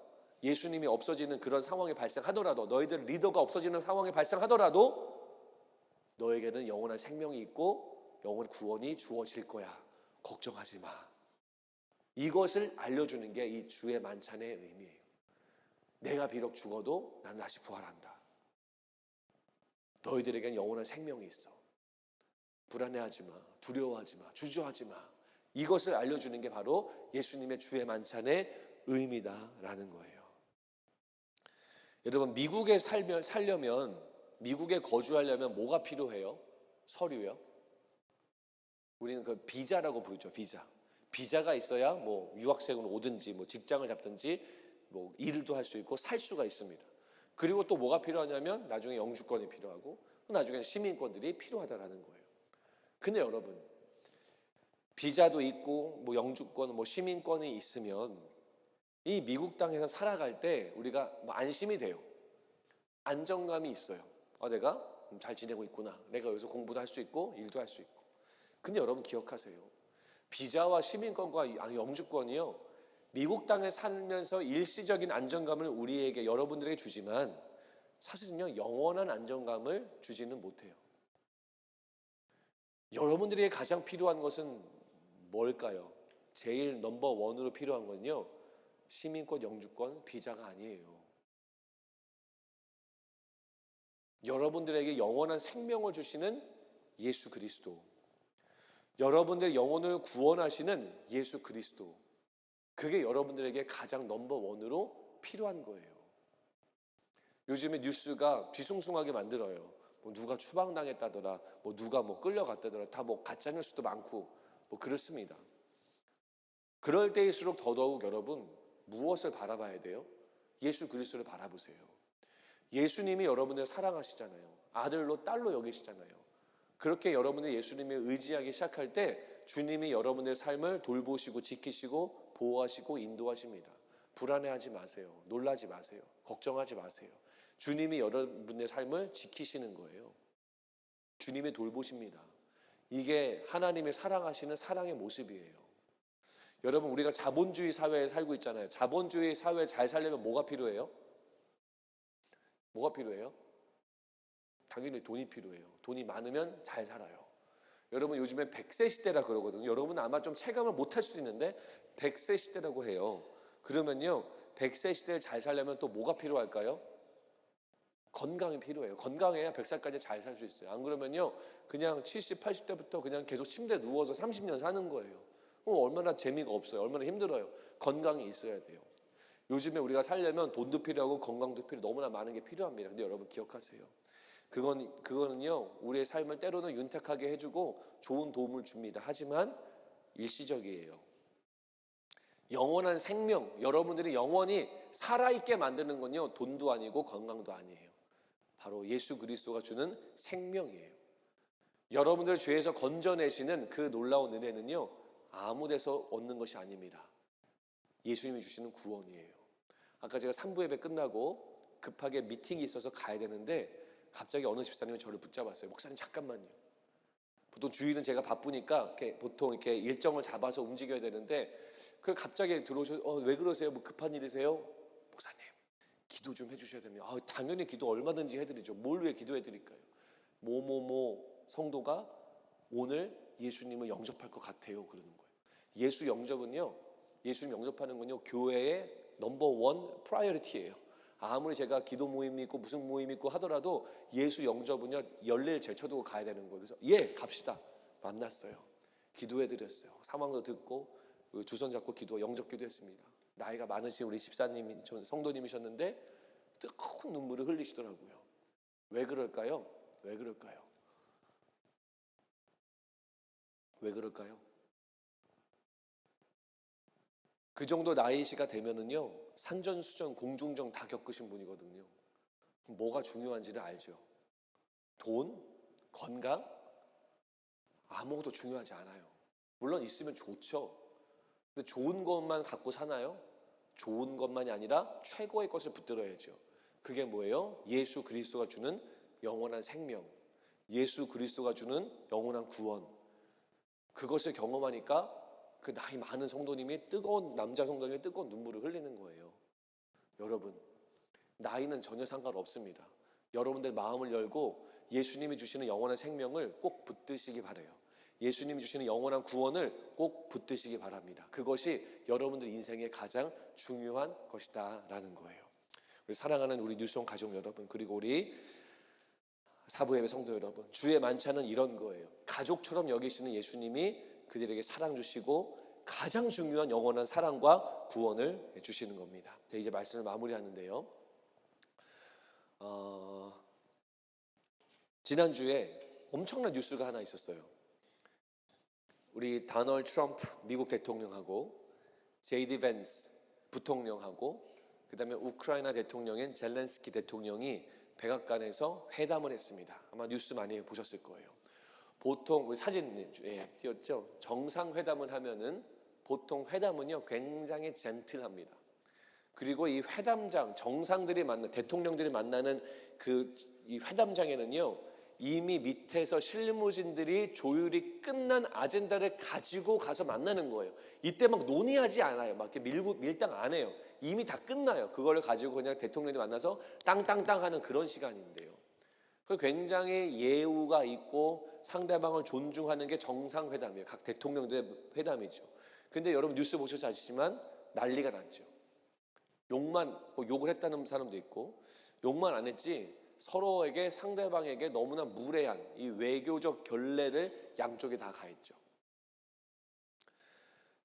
예수님이 없어지는 그런 상황이 발생하더라도, 너희들 리더가 없어지는 상황이 발생하더라도 너에게는 영원한 생명이 있고 영원한 구원이 주어질 거야. 걱정하지 마. 이것을 알려주는 게 이 주의 만찬의 의미예요. 내가 비록 죽어도 난 다시 부활한다. 너희들에게는 영원한 생명이 있어. 불안해하지 마. 두려워하지 마. 주저하지 마. 이것을 알려주는 게 바로 예수님의 주의 만찬의 의미다라는 거예요. 여러분, 미국에 살려면, 미국에 거주하려면 뭐가 필요해요? 서류요? 우리는 그 비자라고 부르죠. 비자가 있어야 뭐 유학생으로 오든지 뭐 직장을 잡든지 뭐 일도 할 수 있고 살 수가 있습니다. 그리고 또 뭐가 필요하냐면 나중에 영주권이 필요하고 나중에는 시민권들이 필요하다라는 거예요. 근데 여러분, 비자도 있고 뭐 영주권, 뭐 시민권이 있으면 이 미국 땅에서 살아갈 때 우리가 뭐 안심이 돼요. 안정감이 있어요. 내가 잘 지내고 있구나. 내가 여기서 공부도 할 수 있고 일도 할 수 있고. 근데 여러분 기억하세요. 비자와 시민권과 영주권이요, 미국 땅에 살면서 일시적인 안정감을 우리에게, 여러분들에게 주지만 사실은요, 영원한 안정감을 주지는 못해요. 여러분들에게 가장 필요한 것은 뭘까요? 제일 넘버 원으로 필요한 건요, 시민권, 영주권, 비자가 아니에요. 여러분들에게 영원한 생명을 주시는 예수 그리스도, 여러분들의 영혼을 구원하시는 예수 그리스도, 그게 여러분들에게 가장 넘버 원으로 필요한 거예요. 요즘에 뉴스가 뒤숭숭하게 만들어요. 뭐 누가 추방당했다더라, 뭐 누가 뭐 끌려갔다더라, 다 뭐 가짜 뉴스도 많고 뭐 그렇습니다. 그럴 때일수록 더더욱 여러분 무엇을 바라봐야 돼요? 예수 그리스도를 바라보세요. 예수님이 여러분을 사랑하시잖아요. 아들로 딸로 여기시잖아요. 그렇게 여러분이 예수님을 의지하기 시작할 때 주님이 여러분의 삶을 돌보시고 지키시고 보호하시고 인도하십니다. 불안해하지 마세요. 놀라지 마세요. 걱정하지 마세요. 주님이 여러분의 삶을 지키시는 거예요. 주님이 돌보십니다. 이게 하나님의 사랑하시는 사랑의 모습이에요. 여러분, 우리가 자본주의 사회에 살고 있잖아요. 자본주의 사회에 잘 살려면 뭐가 필요해요? 뭐가 필요해요? 당연히 돈이 필요해요. 돈이 많으면 잘 살아요. 여러분, 요즘에 100세 시대라 그러거든요. 여러분 아마 좀 체감을 못할 수도 있는데 100세 시대라고 해요. 그러면요, 100세 시대를 잘 살려면 또 뭐가 필요할까요? 건강이 필요해요. 건강해야 100살까지 잘 살 수 있어요. 안 그러면요, 그냥 70, 80대부터 그냥 계속 침대에 누워서 30년 사는 거예요. 얼마나 재미가 없어요. 얼마나 힘들어요. 건강이 있어야 돼요. 요즘에 우리가 살려면 돈도 필요하고 건강도 필요하고 너무나 많은 게 필요합니다. 근데 여러분 기억하세요. 그거는요, 우리의 삶을 때로는 윤택하게 해주고 좋은 도움을 줍니다. 하지만 일시적이에요. 영원한 생명, 여러분들이 영원히 살아있게 만드는 건요, 돈도 아니고 건강도 아니에요. 바로 예수 그리스도가 주는 생명이에요. 여러분들을 죄에서 건져내시는 그 놀라운 은혜는요, 아무 데서 얻는 것이 아닙니다. 예수님이 주시는 구원이에요. 아까 제가 3부 예배 끝나고 급하게 미팅이 있어서 가야 되는데 갑자기 어느 집사님이 저를 붙잡았어요. 목사님 잠깐만요. 보통 주일은 제가 바쁘니까 보통 이렇게 일정을 잡아서 움직여야 되는데 그 갑자기 들어오셔서 왜 그러세요? 뭐 급한 일이세요? 목사님 기도 좀 해주셔야 됩니다. 당연히 기도 얼마든지 해드리죠. 뭘 위해 기도해 드릴까요? 뭐뭐뭐 성도가 오늘 예수님을 영접할 것 같아요. 그러는 거예요. 예수님 영접하는 건요, 교회의 넘버 원 프라이어리티예요. 아무리 제가 기도 모임이 있고 무슨 모임이 있고 하더라도 예수 영접은요, 열일 제쳐두고 가야 되는 거예요. 그래서 갑시다. 만났어요. 기도해드렸어요. 상황도 듣고 두 손 잡고 영접 기도했습니다. 나이가 많으신 우리 집사님이, 성도님이셨는데 뜨거운 눈물을 흘리시더라고요. 왜 그럴까요? 왜 그럴까요? 왜 그럴까요? 그 정도 나이시가 되면은요, 산전수전, 공중정 다 겪으신 분이거든요. 뭐가 중요한지를 알죠. 돈, 건강, 아무것도 중요하지 않아요. 물론 있으면 좋죠. 근데 좋은 것만 갖고 사나요? 좋은 것만이 아니라 최고의 것을 붙들어야죠. 그게 뭐예요? 예수 그리스도가 주는 영원한 생명, 예수 그리스도가 주는 영원한 구원. 그것을 경험하니까 그 나이 많은 성도님이 남자 성도님이 뜨거운 눈물을 흘리는 거예요. 여러분, 나이는 전혀 상관없습니다. 여러분들 마음을 열고 예수님이 주시는 영원한 생명을 꼭 붙드시기 바라요. 예수님이 주시는 영원한 구원을 꼭 붙드시기 바랍니다. 그것이 여러분들 인생의 가장 중요한 것이다 라는 거예요. 우리 사랑하는 우리 뉴스홈 가족 여러분, 그리고 우리 사부예배 성도 여러분, 주의 만찬은 이런 거예요. 가족처럼 여기시는 예수님이 그들에게 사랑 주시고 가장 중요한 영원한 사랑과 구원을 주시는 겁니다. 이제 말씀을 마무리하는데요. 지난주에 엄청난 뉴스가 하나 있었어요. 우리 도널드 트럼프 미국 대통령하고 제이디 벤스 부통령하고 그다음에 우크라이나 대통령인 젤렌스키 대통령이 백악관에서 회담을 했습니다. 아마 뉴스 많이 보셨을 거예요. 보통 우리 사진에 띄었죠. 정상회담을 하면은 보통 회담은요 굉장히 젠틀합니다. 그리고 이 회담장, 정상들이 만나 대통령들이 만나는 이 회담장에는요 이미 밑에서 실무진들이 조율이 끝난 아젠다를 가지고 가서 만나는 거예요. 이때 막 논의하지 않아요. 막 이렇게 밀당 안 해요. 이미 다 끝나요. 그걸 가지고 그냥 대통령이 만나서 땅땅땅 하는 그런 시간인데요. 굉장히 예우가 있고 상대방을 존중하는 게 정상회담이에요. 각 대통령들의 회담이죠. 근데 여러분 뉴스 보셔서 아시지만 난리가 났죠. 욕을 했다는 사람도 있고 욕만 안 했지 서로에게 상대방에게 너무나 무례한 이 외교적 결례를 양쪽에 다 가했죠.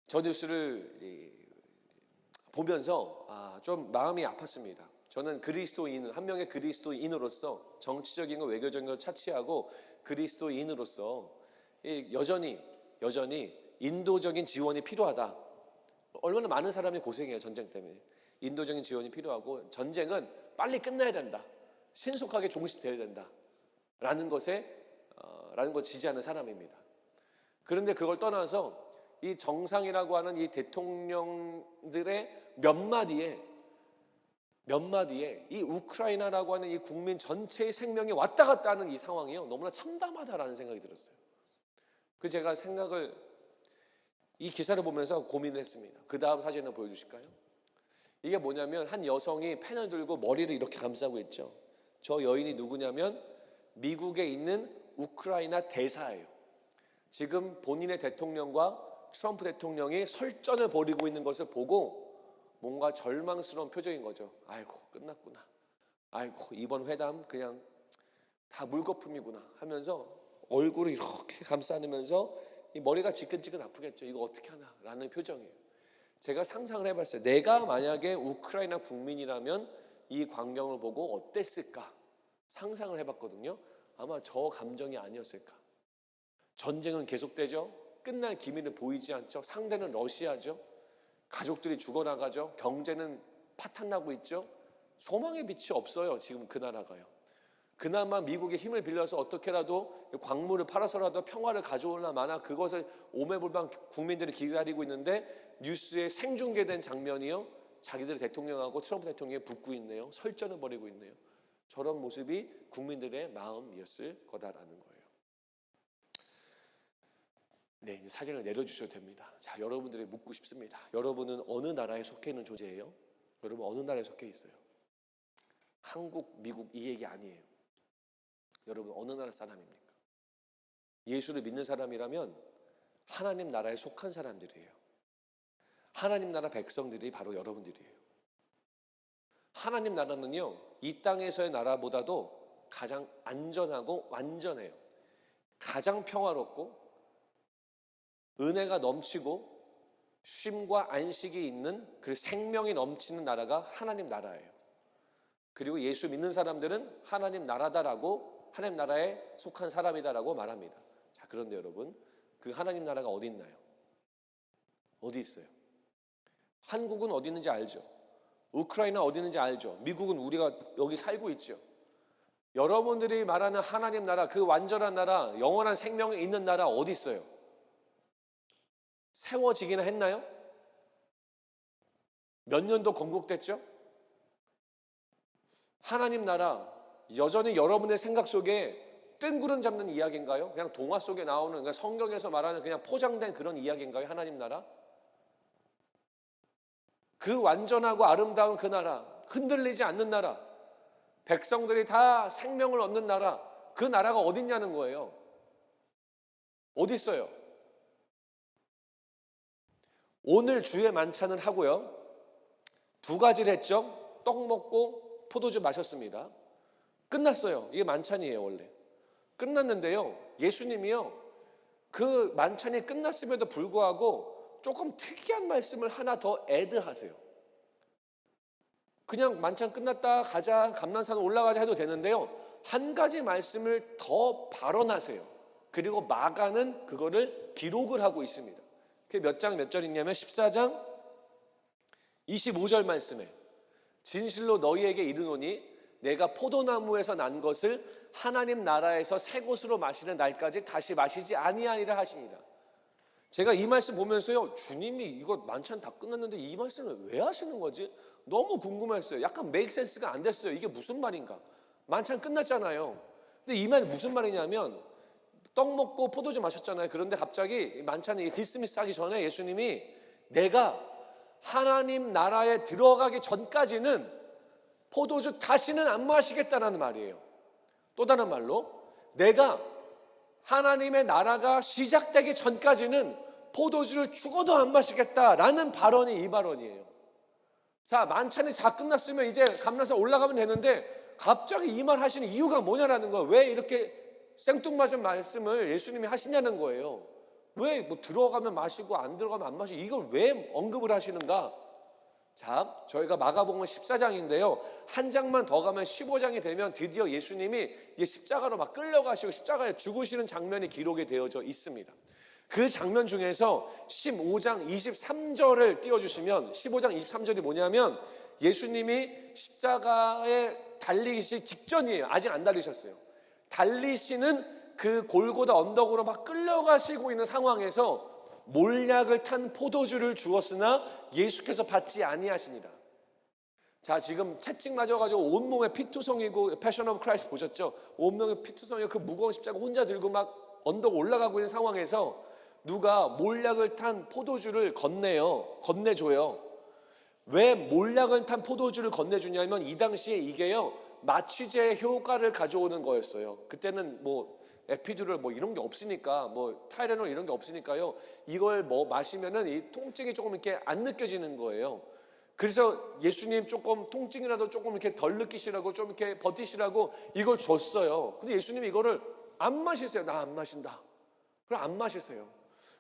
저 뉴스를 보면서 좀 마음이 아팠습니다. 저는 한 명의 그리스도인으로서 정치적인 거 외교적인 걸 차치하고 그리스도인으로서 여전히 인도적인 지원이 필요하다. 얼마나 많은 사람이 고생해요. 전쟁 때문에. 인도적인 지원이 필요하고 전쟁은 빨리 끝나야 된다. 신속하게 종식되어야 된다. 라는 걸 지지하는 사람입니다. 그런데 그걸 떠나서 이 정상이라고 하는 이 대통령들의 몇 마디에 이 우크라이나라고 하는 이 국민 전체의 생명이 왔다 갔다 하는 이 상황이요. 너무나 참담하다라는 생각이 들었어요. 제가 이 기사를 보면서 고민을 했습니다. 그 다음 사진을 보여주실까요? 이게 뭐냐면 한 여성이 펜을 들고 머리를 이렇게 감싸고 있죠. 저 여인이 누구냐면 미국에 있는 우크라이나 대사예요. 지금 본인의 대통령과 트럼프 대통령이 설전을 벌이고 있는 것을 보고 뭔가 절망스러운 표정인 거죠. 아이고 끝났구나. 아이고 이번 회담 그냥 다 물거품이구나 하면서 얼굴을 이렇게 감싸면서 이 머리가 지끈지끈 아프겠죠. 이거 어떻게 하나 라는 표정이에요. 제가 상상을 해봤어요. 내가 만약에 우크라이나 국민이라면 이 광경을 보고 어땠을까 상상을 해봤거든요. 아마 저 감정이 아니었을까. 전쟁은 계속되죠. 끝날 기미는 보이지 않죠. 상대는 러시아죠. 가족들이 죽어나가죠. 경제는 파탄나고 있죠. 소망의 빛이 없어요. 지금 그 나라가요. 그나마 미국의 힘을 빌려서 어떻게라도 광물을 팔아서라도 평화를 가져올라 마나 그것을 오매불망 국민들이 기다리고 있는데 뉴스에 생중계된 장면이요. 자기들의 대통령하고 트럼프 대통령이 붙고 있네요. 설전을 벌이고 있네요. 저런 모습이 국민들의 마음이었을 거다라는 거예요. 네, 이제 사진을 내려주셔도 됩니다. 자, 여러분들이 묻고 싶습니다. 여러분은 어느 나라에 속해 있는 존재예요? 여러분 어느 나라에 속해 있어요? 한국, 미국 이 얘기 아니에요. 여러분 어느 나라 사람입니까? 예수를 믿는 사람이라면 하나님 나라에 속한 사람들이에요. 하나님 나라 백성들이 바로 여러분들이에요. 하나님 나라는요, 이 땅에서의 나라보다도 가장 안전하고 완전해요. 가장 평화롭고 은혜가 넘치고 쉼과 안식이 있는 그 생명이 넘치는 나라가 하나님 나라예요. 그리고 예수 믿는 사람들은 하나님 나라다라고 하나님 나라에 속한 사람이다라고 말합니다. 자, 그런데 여러분 그 하나님 나라가 어디 있나요? 어디 있어요? 한국은 어디 있는지 알죠? 우크라이나 어디 있는지 알죠? 미국은 우리가 여기 살고 있죠. 여러분들이 말하는 하나님 나라, 그 완전한 나라, 영원한 생명이 있는 나라 어디 있어요? 세워지기는 했나요? 몇 년도 건국됐죠? 하나님 나라 여전히 여러분의 생각 속에 뜬구름 잡는 이야기인가요? 그냥 동화 속에 나오는, 그러니까 성경에서 말하는 그냥 포장된 그런 이야기인가요? 하나님 나라? 그 완전하고 아름다운 그 나라, 흔들리지 않는 나라, 백성들이 다 생명을 얻는 나라, 그 나라가 어디 있냐는 거예요. 어디 있어요? 오늘 주의 만찬을 하고요, 두 가지를 했죠. 떡 먹고 포도주 마셨습니다. 끝났어요. 이게 만찬이에요. 원래 끝났는데요, 예수님이요, 그 만찬이 끝났음에도 불구하고 조금 특이한 말씀을 하나 더 애드하세요. 그냥 만찬 끝났다 가자, 감람산 올라가자 해도 되는데요, 한 가지 말씀을 더 발언하세요. 그리고 마가는 그거를 기록을 하고 있습니다. 그게 몇 장 몇 절이냐면 14장 25절 말씀에 진실로 너희에게 이르노니 내가 포도나무에서 난 것을 하나님 나라에서 새 것으로 마시는 날까지 다시 마시지 아니하리라 하시니라. 제가 이 말씀 보면서요, 주님이 이거 만찬 다 끝났는데 이 말씀을 왜 하시는 거지? 너무 궁금했어요. 약간 메이크 센스가 안 됐어요. 이게 무슨 말인가? 만찬 끝났잖아요. 근데 이 말이 무슨 말이냐면, 떡 먹고 포도주 마셨잖아요. 그런데 갑자기 만찬이 디스미스 하기 전에 예수님이 내가 하나님 나라에 들어가기 전까지는 포도주 다시는 안 마시겠다라는 말이에요. 또 다른 말로 내가 하나님의 나라가 시작되기 전까지는 포도주를 죽어도 안 마시겠다라는 발언이 이 발언이에요. 자, 만찬이 다 끝났으면 이제 감람산 올라가면 되는데 갑자기 이 말 하시는 이유가 뭐냐라는 거예요. 왜 이렇게 생뚱맞은 말씀을 예수님이 하시냐는 거예요. 왜 뭐 들어가면 마시고 안 들어가면 안 마시고 이걸 왜 언급을 하시는가? 자, 저희가 마가복음 14장인데요. 한 장만 더 가면 15장이 되면 드디어 예수님이 이제 십자가로 막 끌려가시고 십자가에 죽으시는 장면이 기록이 되어져 있습니다. 그 장면 중에서 15장 23절을 띄워주시면, 15장 23절이 뭐냐면 예수님이 십자가에 달리기 직전이에요. 아직 안 달리셨어요. 달리시는 그 골고다 언덕으로 막 끌려가시고 있는 상황에서 몰약을 탄 포도주를 주었으나 예수께서 받지 아니하시니라. 자, 지금 채찍 맞아가지고 온몸에 피투성이고, 패션 오브 크라이스트 보셨죠? 온몸에 피투성이고 그 무거운 십자가 혼자 들고 막 언덕 올라가고 있는 상황에서 누가 몰약을 탄 포도주를 건네줘요. 왜 몰약을 탄 포도주를 건네주냐면 이 당시에 이게요, 마취제 효과를 가져오는 거였어요. 그때는 뭐 에피듀럴 뭐 이런 게 없으니까, 뭐 타이레놀 이런 게 없으니까요, 이걸 뭐 마시면은 이 통증이 조금 이렇게 안 느껴지는 거예요. 그래서 예수님 조금 통증이라도 조금 이렇게 덜 느끼시라고, 좀 이렇게 버티시라고 이걸 줬어요. 근데 예수님이 이거를 안 마시세요. 나 안 마신다. 그럼 안 마시세요.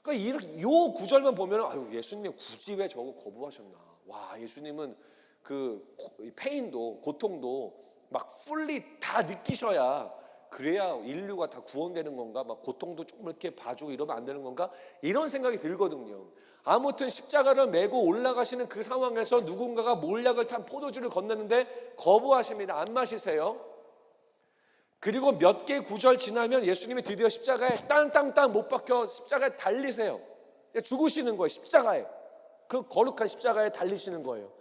그러니까 이렇게 요 구절만 보면 아유, 예수님 굳이 왜 저거 거부하셨나? 와, 예수님은 그 페인도, 고통도 막 풀리 다 느끼셔야, 그래야 인류가 다 구원되는 건가? 막 고통도 조금 이렇게 봐주고 이러면 안 되는 건가? 이런 생각이 들거든요. 아무튼 십자가를 메고 올라가시는 그 상황에서 누군가가 몰약을 탄 포도주를 건네는데 거부하십니다. 안 마시세요. 그리고 몇 개 구절 지나면 예수님이 드디어 십자가에 땅땅땅 못 박혀 십자가에 달리세요. 죽으시는 거예요. 십자가에. 그 거룩한 십자가에 달리시는 거예요.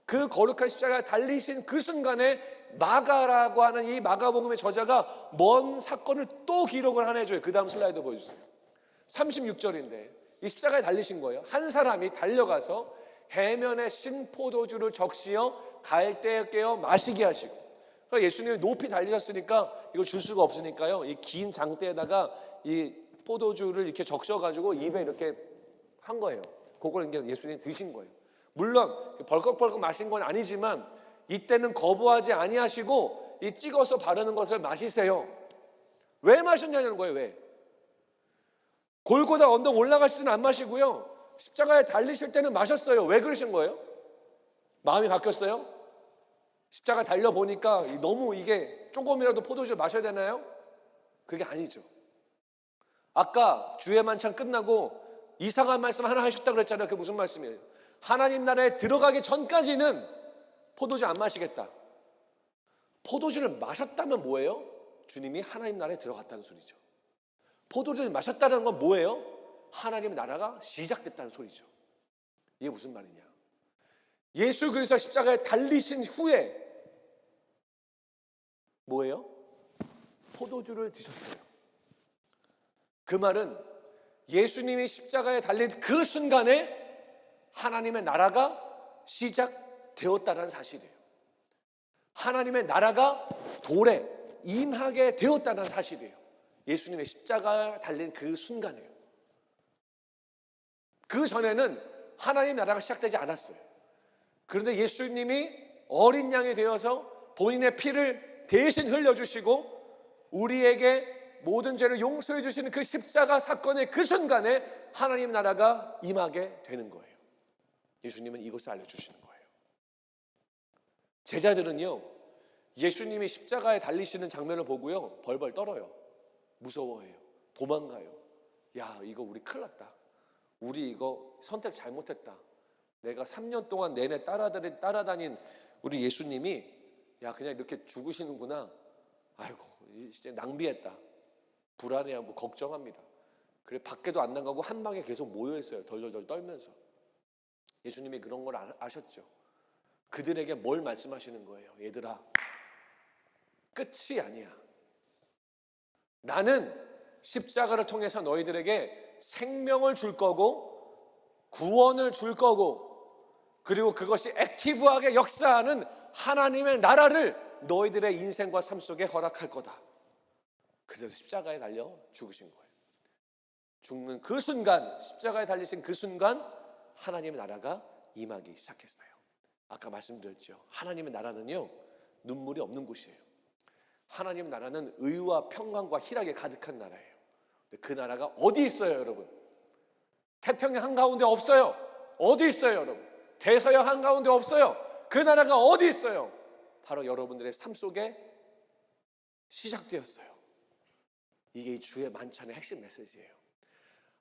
그 거룩한 십자가에 달리신 그 순간에 마가라고 하는 이 마가복음의 저자가 먼 사건을 또 기록을 하나 해줘요. 그 다음 슬라이드 보여주세요. 36절인데 이 십자가에 달리신 거예요. 한 사람이 달려가서 해면에 신 포도주를 적시어 갈대에 깨어 마시게 하시고, 그러니까 예수님이 높이 달리셨으니까 이거 줄 수가 없으니까요, 이 긴 장대에다가 이 포도주를 이렇게 적셔가지고 입에 이렇게 한 거예요. 그걸 이제 예수님이 드신 거예요. 물론 벌컥벌컥 마신 건 아니지만 이때는 거부하지 아니하시고 이 찍어서 바르는 것을 마시세요. 왜 마셨냐는 거예요. 왜? 골고다 언덕 올라가실 때는 안 마시고요, 십자가에 달리실 때는 마셨어요. 왜 그러신 거예요? 마음이 바뀌었어요? 십자가 달려보니까 너무 이게 조금이라도 포도주를 마셔야 되나요? 그게 아니죠. 아까 주의 만찬 끝나고 이상한 말씀 하나 하셨다고 그랬잖아요. 그게 무슨 말씀이에요? 하나님 나라에 들어가기 전까지는 포도주 안 마시겠다. 포도주를 마셨다면 뭐예요? 주님이 하나님 나라에 들어갔다는 소리죠. 포도주를 마셨다는 건 뭐예요? 하나님의 나라가 시작됐다는 소리죠. 이게 무슨 말이냐? 예수 그리스도 십자가에 달리신 후에 뭐예요? 포도주를 드셨어요. 그 말은 예수님이 십자가에 달린 그 순간에 하나님의 나라가 시작되었다는 사실이에요. 하나님의 나라가 돌에 임하게 되었다는 사실이에요. 예수님의 십자가에 달린 그 순간이에요. 그 전에는 하나님 나라가 시작되지 않았어요. 그런데 예수님이 어린 양이 되어서 본인의 피를 대신 흘려주시고 우리에게 모든 죄를 용서해 주시는 그 십자가 사건의 그 순간에 하나님 나라가 임하게 되는 거예요. 예수님은 이것을 알려주시는 거예요. 제자들은요, 예수님이 십자가에 달리시는 장면을 보고요 벌벌 떨어요. 무서워해요. 도망가요. 야, 이거 우리 큰일 났다. 우리 이거 선택 잘못했다. 내가 3년 동안 내내 따라다닌 우리 예수님이 야, 그냥 이렇게 죽으시는구나. 아이고, 이제 낭비했다. 불안해하고 걱정합니다. 그래 밖에도 안 나가고 한 방에 계속 모여 있어요. 덜덜덜 떨면서. 예수님이 그런 걸 아셨죠. 그들에게 뭘 말씀하시는 거예요? 얘들아, 끝이 아니야. 나는 십자가를 통해서 너희들에게 생명을 줄 거고 구원을 줄 거고 그리고 그것이 액티브하게 역사하는 하나님의 나라를 너희들의 인생과 삶 속에 허락할 거다. 그래서 십자가에 달려 죽으신 거예요. 죽는 그 순간, 십자가에 달리신 그 순간 하나님의 나라가 임하기 시작했어요. 아까 말씀드렸죠. 하나님의 나라는요, 눈물이 없는 곳이에요. 하나님의 나라는 의와 평강과 희락에 가득한 나라예요. 근데 그 나라가 어디 있어요, 여러분? 태평양 한가운데 없어요. 어디 있어요, 여러분? 대서양 한가운데 없어요. 그 나라가 어디 있어요? 바로 여러분들의 삶 속에 시작되었어요. 이게 이 주의 만찬의 핵심 메시지예요.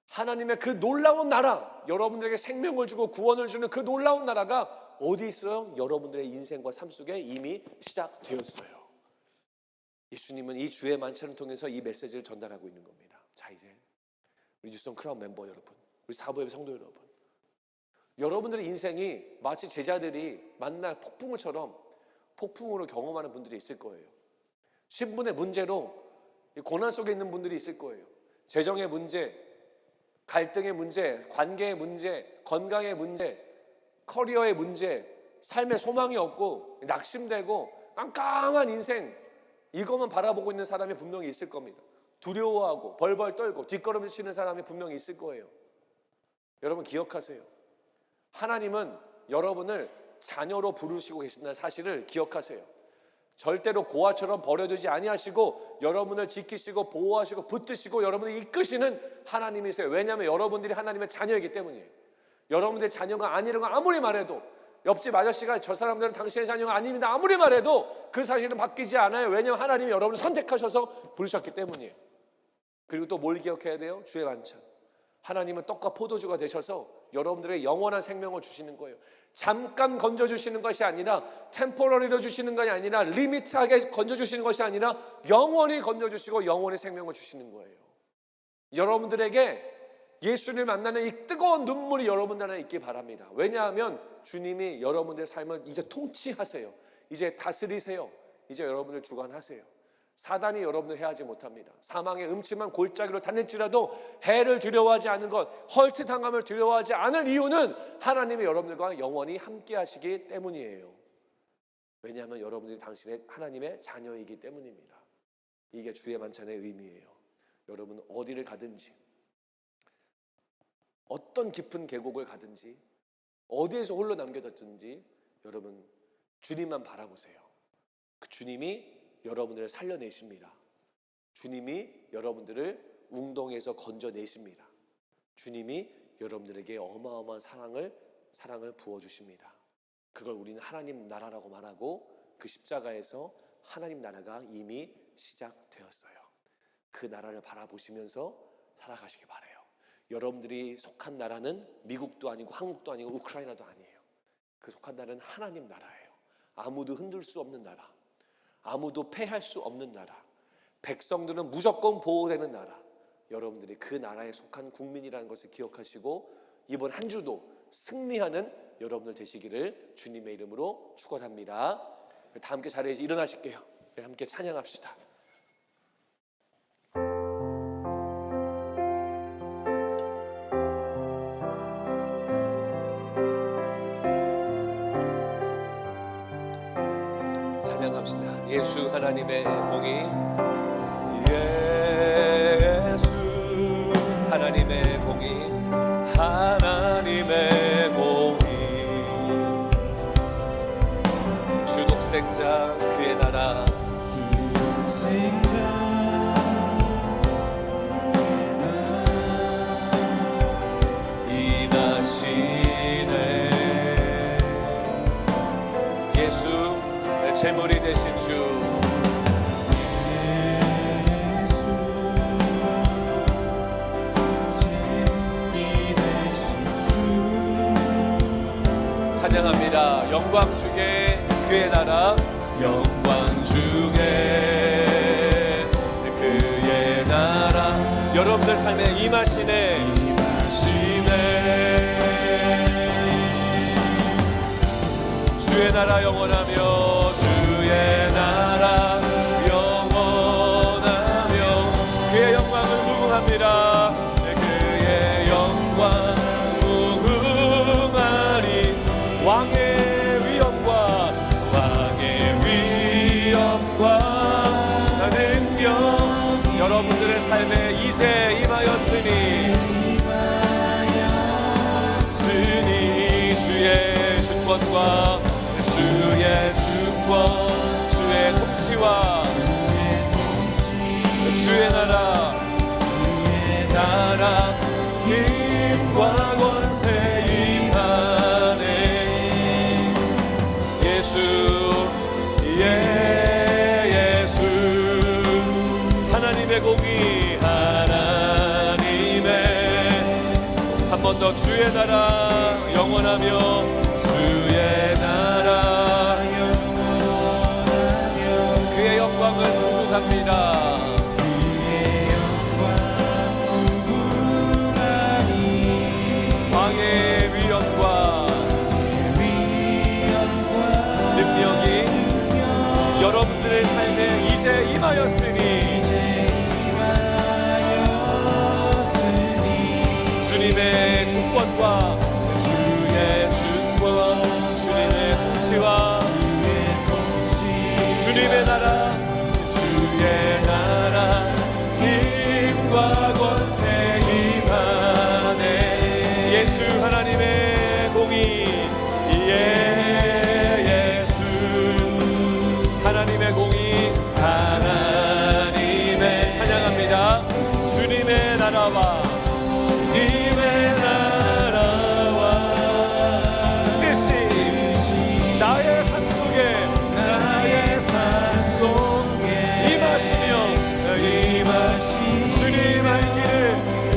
하나님의 그 놀라운 나라, 여러분들에게 생명을 주고 구원을 주는 그 놀라운 나라가 어디 있어요? 여러분들의 인생과 삶 속에 이미 시작되었어요. 예수님은 이 주의 만찬을 통해서 이 메시지를 전달하고 있는 겁니다. 자, 이제 우리 뉴스톤 크라운 멤버 여러분, 우리 사부예배 성도 여러분, 여러분들의 인생이 마치 제자들이 만날 폭풍으로 경험하는 분들이 있을 거예요. 신분의 문제로 고난 속에 있는 분들이 있을 거예요. 재정의 문제, 갈등의 문제, 관계의 문제, 건강의 문제, 커리어의 문제, 삶의 소망이 없고 낙심되고 깜깜한 인생, 이것만 바라보고 있는 사람이 분명히 있을 겁니다. 두려워하고 벌벌 떨고 뒷걸음질 치는 사람이 분명히 있을 거예요. 여러분 기억하세요. 하나님은 여러분을 자녀로 부르시고 계신다는 사실을 기억하세요. 절대로 고아처럼 버려두지 아니하시고 여러분을 지키시고 보호하시고 붙드시고 여러분을 이끄시는 하나님이세요. 왜냐하면 여러분들이 하나님의 자녀이기 때문이에요. 여러분들의 자녀가 아니라고 아무리 말해도, 옆집 아저씨가 저 사람들은 당신의 자녀가 아닙니다 아무리 말해도 그 사실은 바뀌지 않아요. 왜냐하면 하나님이 여러분을 선택하셔서 부르셨기 때문이에요. 그리고 또 뭘 기억해야 돼요? 주의 만찬. 하나님은 떡과 포도주가 되셔서 여러분들의 영원한 생명을 주시는 거예요. 잠깐 건져주시는 것이 아니라, 템포러리로 주시는 것이 아니라, 리미트하게 건져주시는 것이 아니라 영원히 건져주시고 영원히 생명을 주시는 거예요. 여러분들에게 예수를 만나는 이 뜨거운 눈물이 여러분들 안에 있기 바랍니다. 왜냐하면 주님이 여러분들의 삶을 이제 통치하세요. 이제 다스리세요. 이제 여러분을 주관하세요. 사단이 여러분을 해하지 못합니다. 사망의 음침한 골짜기로 다닐지라도 해를 두려워하지 않는 것, 헐트당함을 두려워하지 않을 이유는 하나님이 여러분들과 영원히 함께 하시기 때문이에요. 왜냐하면 여러분들이 당신의 하나님의 자녀이기 때문입니다. 이게 주의 만찬의 의미예요. 여러분 어디를 가든지, 어떤 깊은 계곡을 가든지, 어디에서 홀로 남겨졌든지 여러분 주님만 바라보세요. 그 주님이 여러분들을 살려내십니다. 주님이 여러분들을 웅덩이에서 건져내십니다. 주님이 여러분들에게 어마어마한 사랑을 부어주십니다. 그걸 우리는 하나님 나라라고 말하고, 그 십자가에서 하나님 나라가 이미 시작되었어요. 그 나라를 바라보시면서 살아가시기 바라요. 여러분들이 속한 나라는 미국도 아니고 한국도 아니고 우크라이나도 아니에요. 그 속한 나라는 하나님 나라예요. 아무도 흔들 수 없는 나라, 아무도 패할 수 없는 나라, 백성들은 무조건 보호되는 나라, 여러분들이 그 나라에 속한 국민이라는 것을 기억하시고 이번 한 주도 승리하는 여러분들 되시기를 주님의 이름으로 축원합니다. 다 함께 자리에서 일어나실게요. 함께 찬양합시다. 찬양합시다. 예수 하나님의 공의, 예수 하나님의 공의, 하나님의 공의, 주 독생자 그의 나라, 주 독생자 임하시네. 예수 제물이 되신 주, 예수 제물이 되신 주, 찬양합니다. 영광 주게 그의 나라, 영광 주게 그의 나라, 여러분들 삶에 임하시네, 임하시네. 주의 나라 영원하며, 주의 나라 영원하며, 그의 영광은 무궁합니다. 그의 영광 무궁하리. 왕의 위엄과, 왕의 위엄과 능력, 여러분들의 삶에 이제 임하였으니, 주의 주권과 주의 주권, 주의 통치와 주의 나라, 힘과 권세 임하네. 예수, 예수 하나님의 공의, 하나님의, 한 번 더 주의 나라 영원하며, 주의 나라 영원하며, 그의 영광은 무궁합니다. 그의 영광 무궁하니. 왕의 위엄과 능력이 여러분들의 삶에 이제 임하였으니, 주님의 주권과 주의 주권, 주님의 통치와 주님의 나라, 주의 나라 힘과 권세 임하네. 예수 하나님의 공의, 예수 하나님의 공의, 하나님의, 찬양합니다. 주님의 나라와, 주님의 나라와 뜻이 나의 삶 속에, 나의 삶 속에 임하시며, 주님 알기를,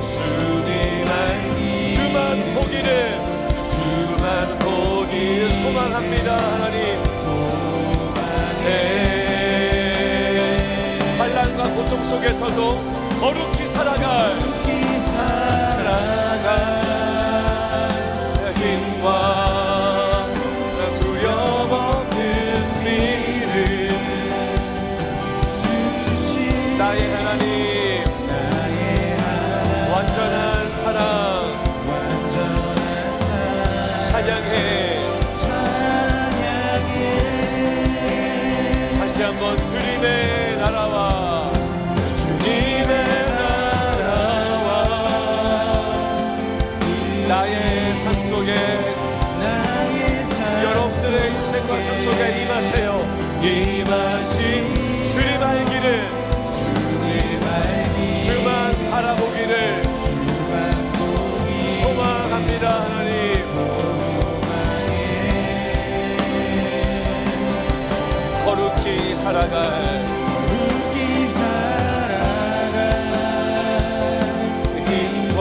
주님 알기를, 주만 보기를, 주만 보기를 소망합니다. 하나님 환난과 고통 속에서도 거룩히 살아갈 힘과 두려움 없는 믿음, 나의 하나님, 완전한 사랑 찬양해. 다시 한번 주님의 나라와, 주님의 나라와 나의 삶 속에, 여러분들의 인생과 삶 속에 임하세요. 임하신 주님 알기를, 주만 바라보기를 소망합니다. 하나님 거룩히 살아갈 힘과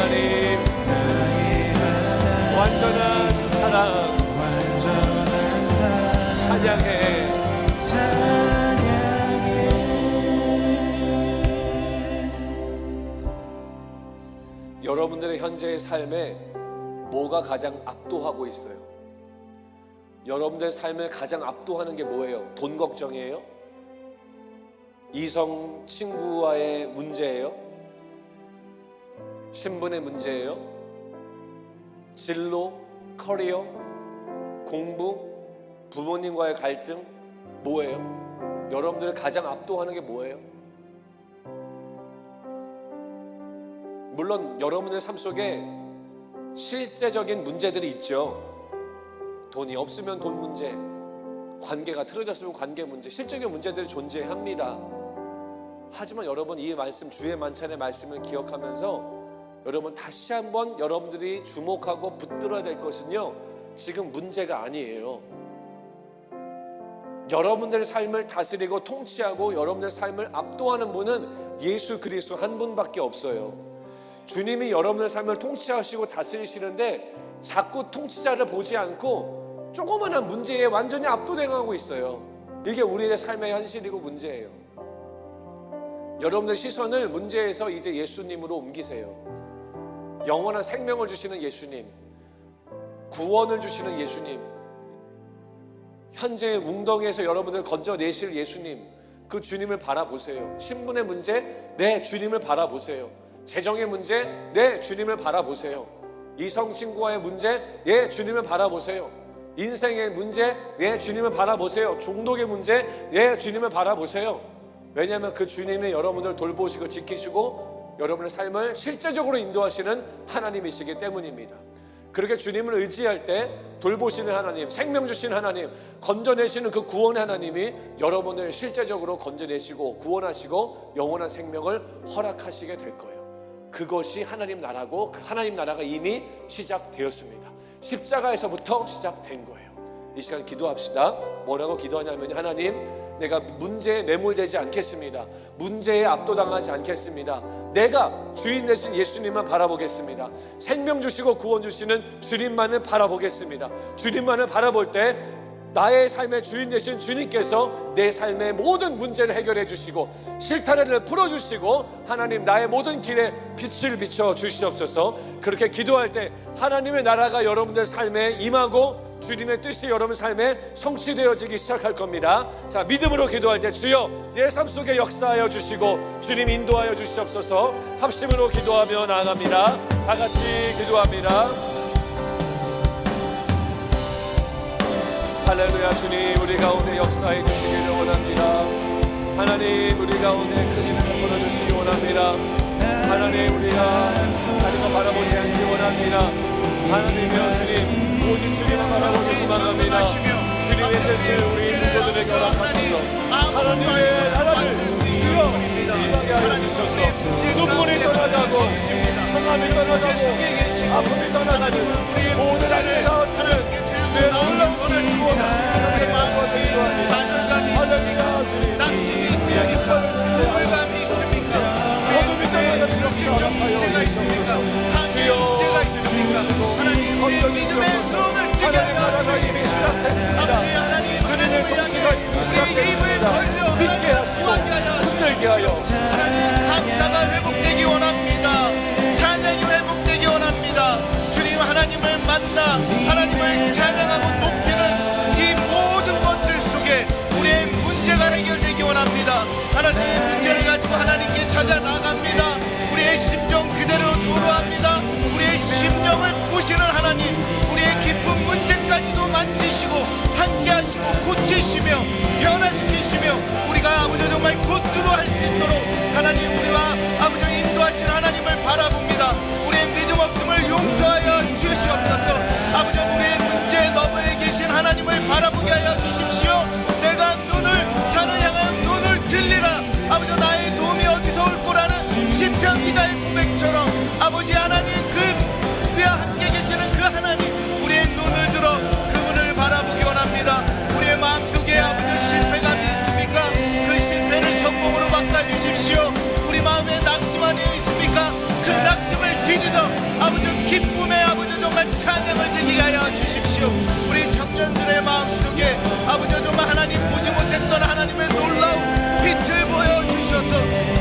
하나님, 완전한 사랑 찬양해. 여러분들의 현재의 삶에 뭐가 가장 압도하고 있어요? 여러분들의 삶을 가장 압도하는 게 뭐예요? 돈 걱정이에요? 이성 친구와의 문제예요? 신분의 문제예요? 진로, 커리어, 공부, 부모님과의 갈등, 뭐예요? 여러분들을 가장 압도하는 게 뭐예요? 물론 여러분들 삶 속에 실제적인 문제들이 있죠. 돈이 없으면 돈 문제, 관계가 틀어졌으면 관계 문제, 실적인 문제들이 존재합니다. 하지만 여러분, 이 말씀, 주의 만찬의 말씀을 기억하면서 여러분 다시 한번 여러분들이 주목하고 붙들어야 될 것은요, 지금 문제가 아니에요. 여러분들의 삶을 다스리고 통치하고 여러분들의 삶을 압도하는 분은 예수 그리스도 한 분밖에 없어요. 주님이 여러분의 삶을 통치하시고 다스리시는데 자꾸 통치자를 보지 않고 조그마한 문제에 완전히 압도당하고 있어요. 이게 우리의 삶의 현실이고 문제예요. 여러분들 시선을 문제에서 이제 예수님으로 옮기세요. 영원한 생명을 주시는 예수님, 구원을 주시는 예수님, 현재의 웅덩이에서 여러분들을 건져내실 예수님, 그 주님을 바라보세요. 신분의 문제, 네, 주님을 바라보세요. 재정의 문제, 네, 주님을 바라보세요. 이성 친구와의 문제, 네, 주님을 바라보세요. 인생의 문제, 네, 주님을 바라보세요. 중독의 문제, 네, 주님을 바라보세요. 왜냐하면 그 주님이 여러분들 돌보시고 지키시고 여러분의 삶을 실제적으로 인도하시는 하나님이시기 때문입니다. 그렇게 주님을 의지할 때 돌보시는 하나님, 생명 주시는 하나님, 건져내시는 그 구원의 하나님이 여러분을 실제적으로 건져내시고 구원하시고 영원한 생명을 허락하시게 될 거예요. 그것이 하나님 나라고, 그 하나님 나라가 이미 시작되었습니다. 십자가에서부터 시작된 거예요. 이 시간 기도합시다. 뭐라고 기도하냐면, 하나님, 내가 문제에 매몰되지 않겠습니다. 문제에 압도당하지 않겠습니다. 내가 주인 되신 예수님만 바라보겠습니다. 생명 주시고 구원 주시는 주님만을 바라보겠습니다. 주님만을 바라볼 때 나의 삶의 주인 되신 주님께서 내 삶의 모든 문제를 해결해 주시고 실타래를 풀어주시고 하나님 나의 모든 길에 빛을 비춰 주시옵소서. 그렇게 기도할 때 하나님의 나라가 여러분들 삶에 임하고 주님의 뜻이 여러분 삶에 성취되어지기 시작할 겁니다. 자, 믿음으로 기도할 때 주여 내 삶 속에 역사하여 주시고 주님 인도하여 주시옵소서. 합심으로 기도하며 나아갑니다. 다 같이 기도합니다. 할렐루야. 주님, 우리 가운데 역사해 주시기를 원합니다. 하나님, 우리 가운데 큰 일을 베풀어 주시기 원합니다. 하나님, 우리가 다른 거 바라보지 않기 원합니다. 하나님이여 주님, 오직 주님만 바라보고 소망합니다. 주님의 뜻을 우리 성도들에게 허락하소서. 하나님의 나라를 주여 임하게 하여 주셔서 눈물이 떠나가고 성함이 떠나가고 아픔이 떠나가는 모든 안에 나와주는 주의 놀라운 은혜를 주옵소서. 하나님과 주님 낙심이 있습니까? 우울감이 있습니까? 어둠이 떠나가는 역사 허락하여 주시옵소서. 주여 주시고 하나님 믿음의 눈을 뜨게 하나님 이미 시작했습니다. 주님의 통치가 이미 시작했습니다. 믿게 하시고 흔들게 하여 하나님 감사가 회복되기 원합니다. 찬양이 회복되기 원합니다. 주님 하나님을 만나 하나님을 찬양하고 높이는 이 모든 것들 속에 우리의 문제가 해결되기 원합니다. 하나님 문제를 가지고 하나님께 찾아 나갑니다. 우리의 심정 그대로 도로합니다. 우리의 심령을 보시는 하나님, 우리의 깊은 문제까지도 만지시고 함께하시고 고치시며 변화시키시며 우리가 아버지 정말 곧두루 할 수 있도록 하나님 우리와 아버지 인도하시는 하나님을 바라봅니다. 우리의 믿음 없음을 용서하여 주시옵소서. 아버지 우리의 문제 너머에 계신 하나님을 바라보게 하여 주십시오. 내가 산을 향한 눈을 들리라. 아버지 나의 도움이 어디서 올 거라는 시편 기자의 고백처럼 아버지 하나님 우리와 함께 계시는 그 하나님 우리의 눈을 들어 그분을 바라보기 원합니다. 우리의 마음속에 아버지 실패감이 있습니까? 그 실패를 성공으로 바꿔주십시오. 우리 마음에 낙심만이 있습니까? 그 성도들의 마음속에 아버지 정말 하나님 보지 못했던 하나님의 놀라운 빛을 보여주셔서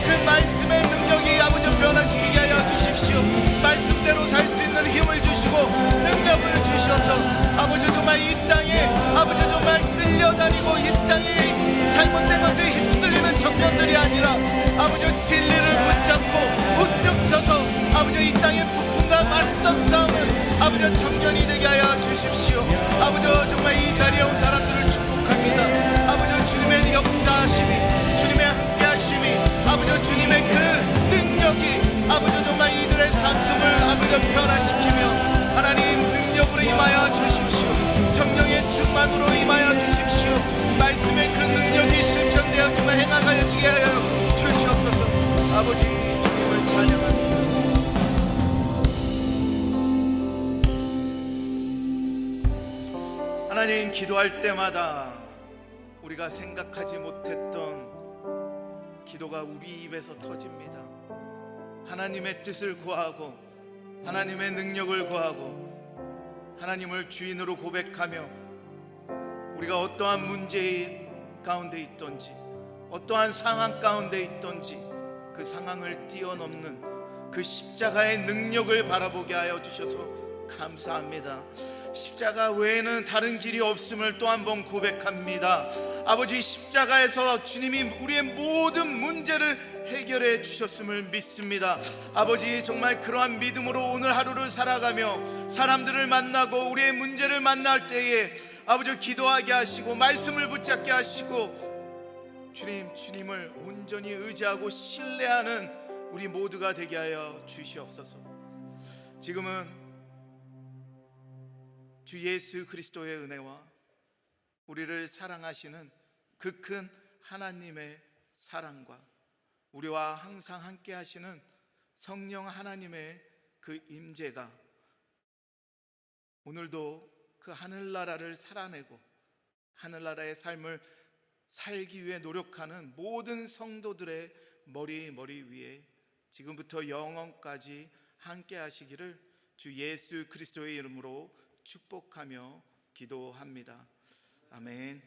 그 말씀의 능력이 아버지 변화시키게 하여 주십시오. 말씀대로 살 수 있는 힘을 주시고 능력을 주셔서 아버지 정말 이 땅에 아버지 정말 끌려다니고 이 땅에 잘못된 것에 휩쓸리는 청년들이 아니라 아버지 진리를 붙잡고 우뚝 서서 아버지 이 땅의 폭풍과 맞서 싸우는 아버지 청년이 되게 하여 주십시오. 아버지 정말 이 자리에 온 사람들을 축복합니다. 아버지 주님의 역사하심이 주님의 함께하심이 아버지 주님의 그 능력이 아버지 정말 이들의 삶 속을 아버지 변화시키며 하나님 능력으로 임하여 주십시오. 성령의 충만으로 임하여 주십시오. 말씀의 그 능력이 실천되어 정말 행하여지게 하여 주시옵소서. 아버지 주님을 찬양합니다. 하나님, 기도할 때마다 우리가 생각하지 못했던 기도가 우리 입에서 터집니다. 하나님의 뜻을 구하고 하나님의 능력을 구하고 하나님을 주인으로 고백하며 우리가 어떠한 문제 가운데 있던지 어떠한 상황 가운데 있던지 그 상황을 뛰어넘는 그 십자가의 능력을 바라보게 하여 주셔서 감사합니다. 십자가 외에는 다른 길이 없음을 또 한 번 고백합니다. 아버지, 십자가에서 주님이 우리의 모든 문제를 해결해 주셨음을 믿습니다. 아버지, 정말 그러한 믿음으로 오늘 하루를 살아가며 사람들을 만나고 우리의 문제를 만날 때에 아버지 기도하게 하시고 말씀을 붙잡게 하시고 주님을 온전히 의지하고 신뢰하는 우리 모두가 되게 하여 주시옵소서. 지금은 주 예수 그리스도의 은혜와 우리를 사랑하시는 그 큰 하나님의 사랑과 우리와 항상 함께 하시는 성령 하나님의 그 임재가 오늘도 그 하늘나라를 살아내고 하늘나라의 삶을 살기 위해 노력하는 모든 성도들의 머리 위에 지금부터 영원까지 함께 하시기를 주 예수 그리스도의 이름으로 축복하며 기도합니다. 아멘.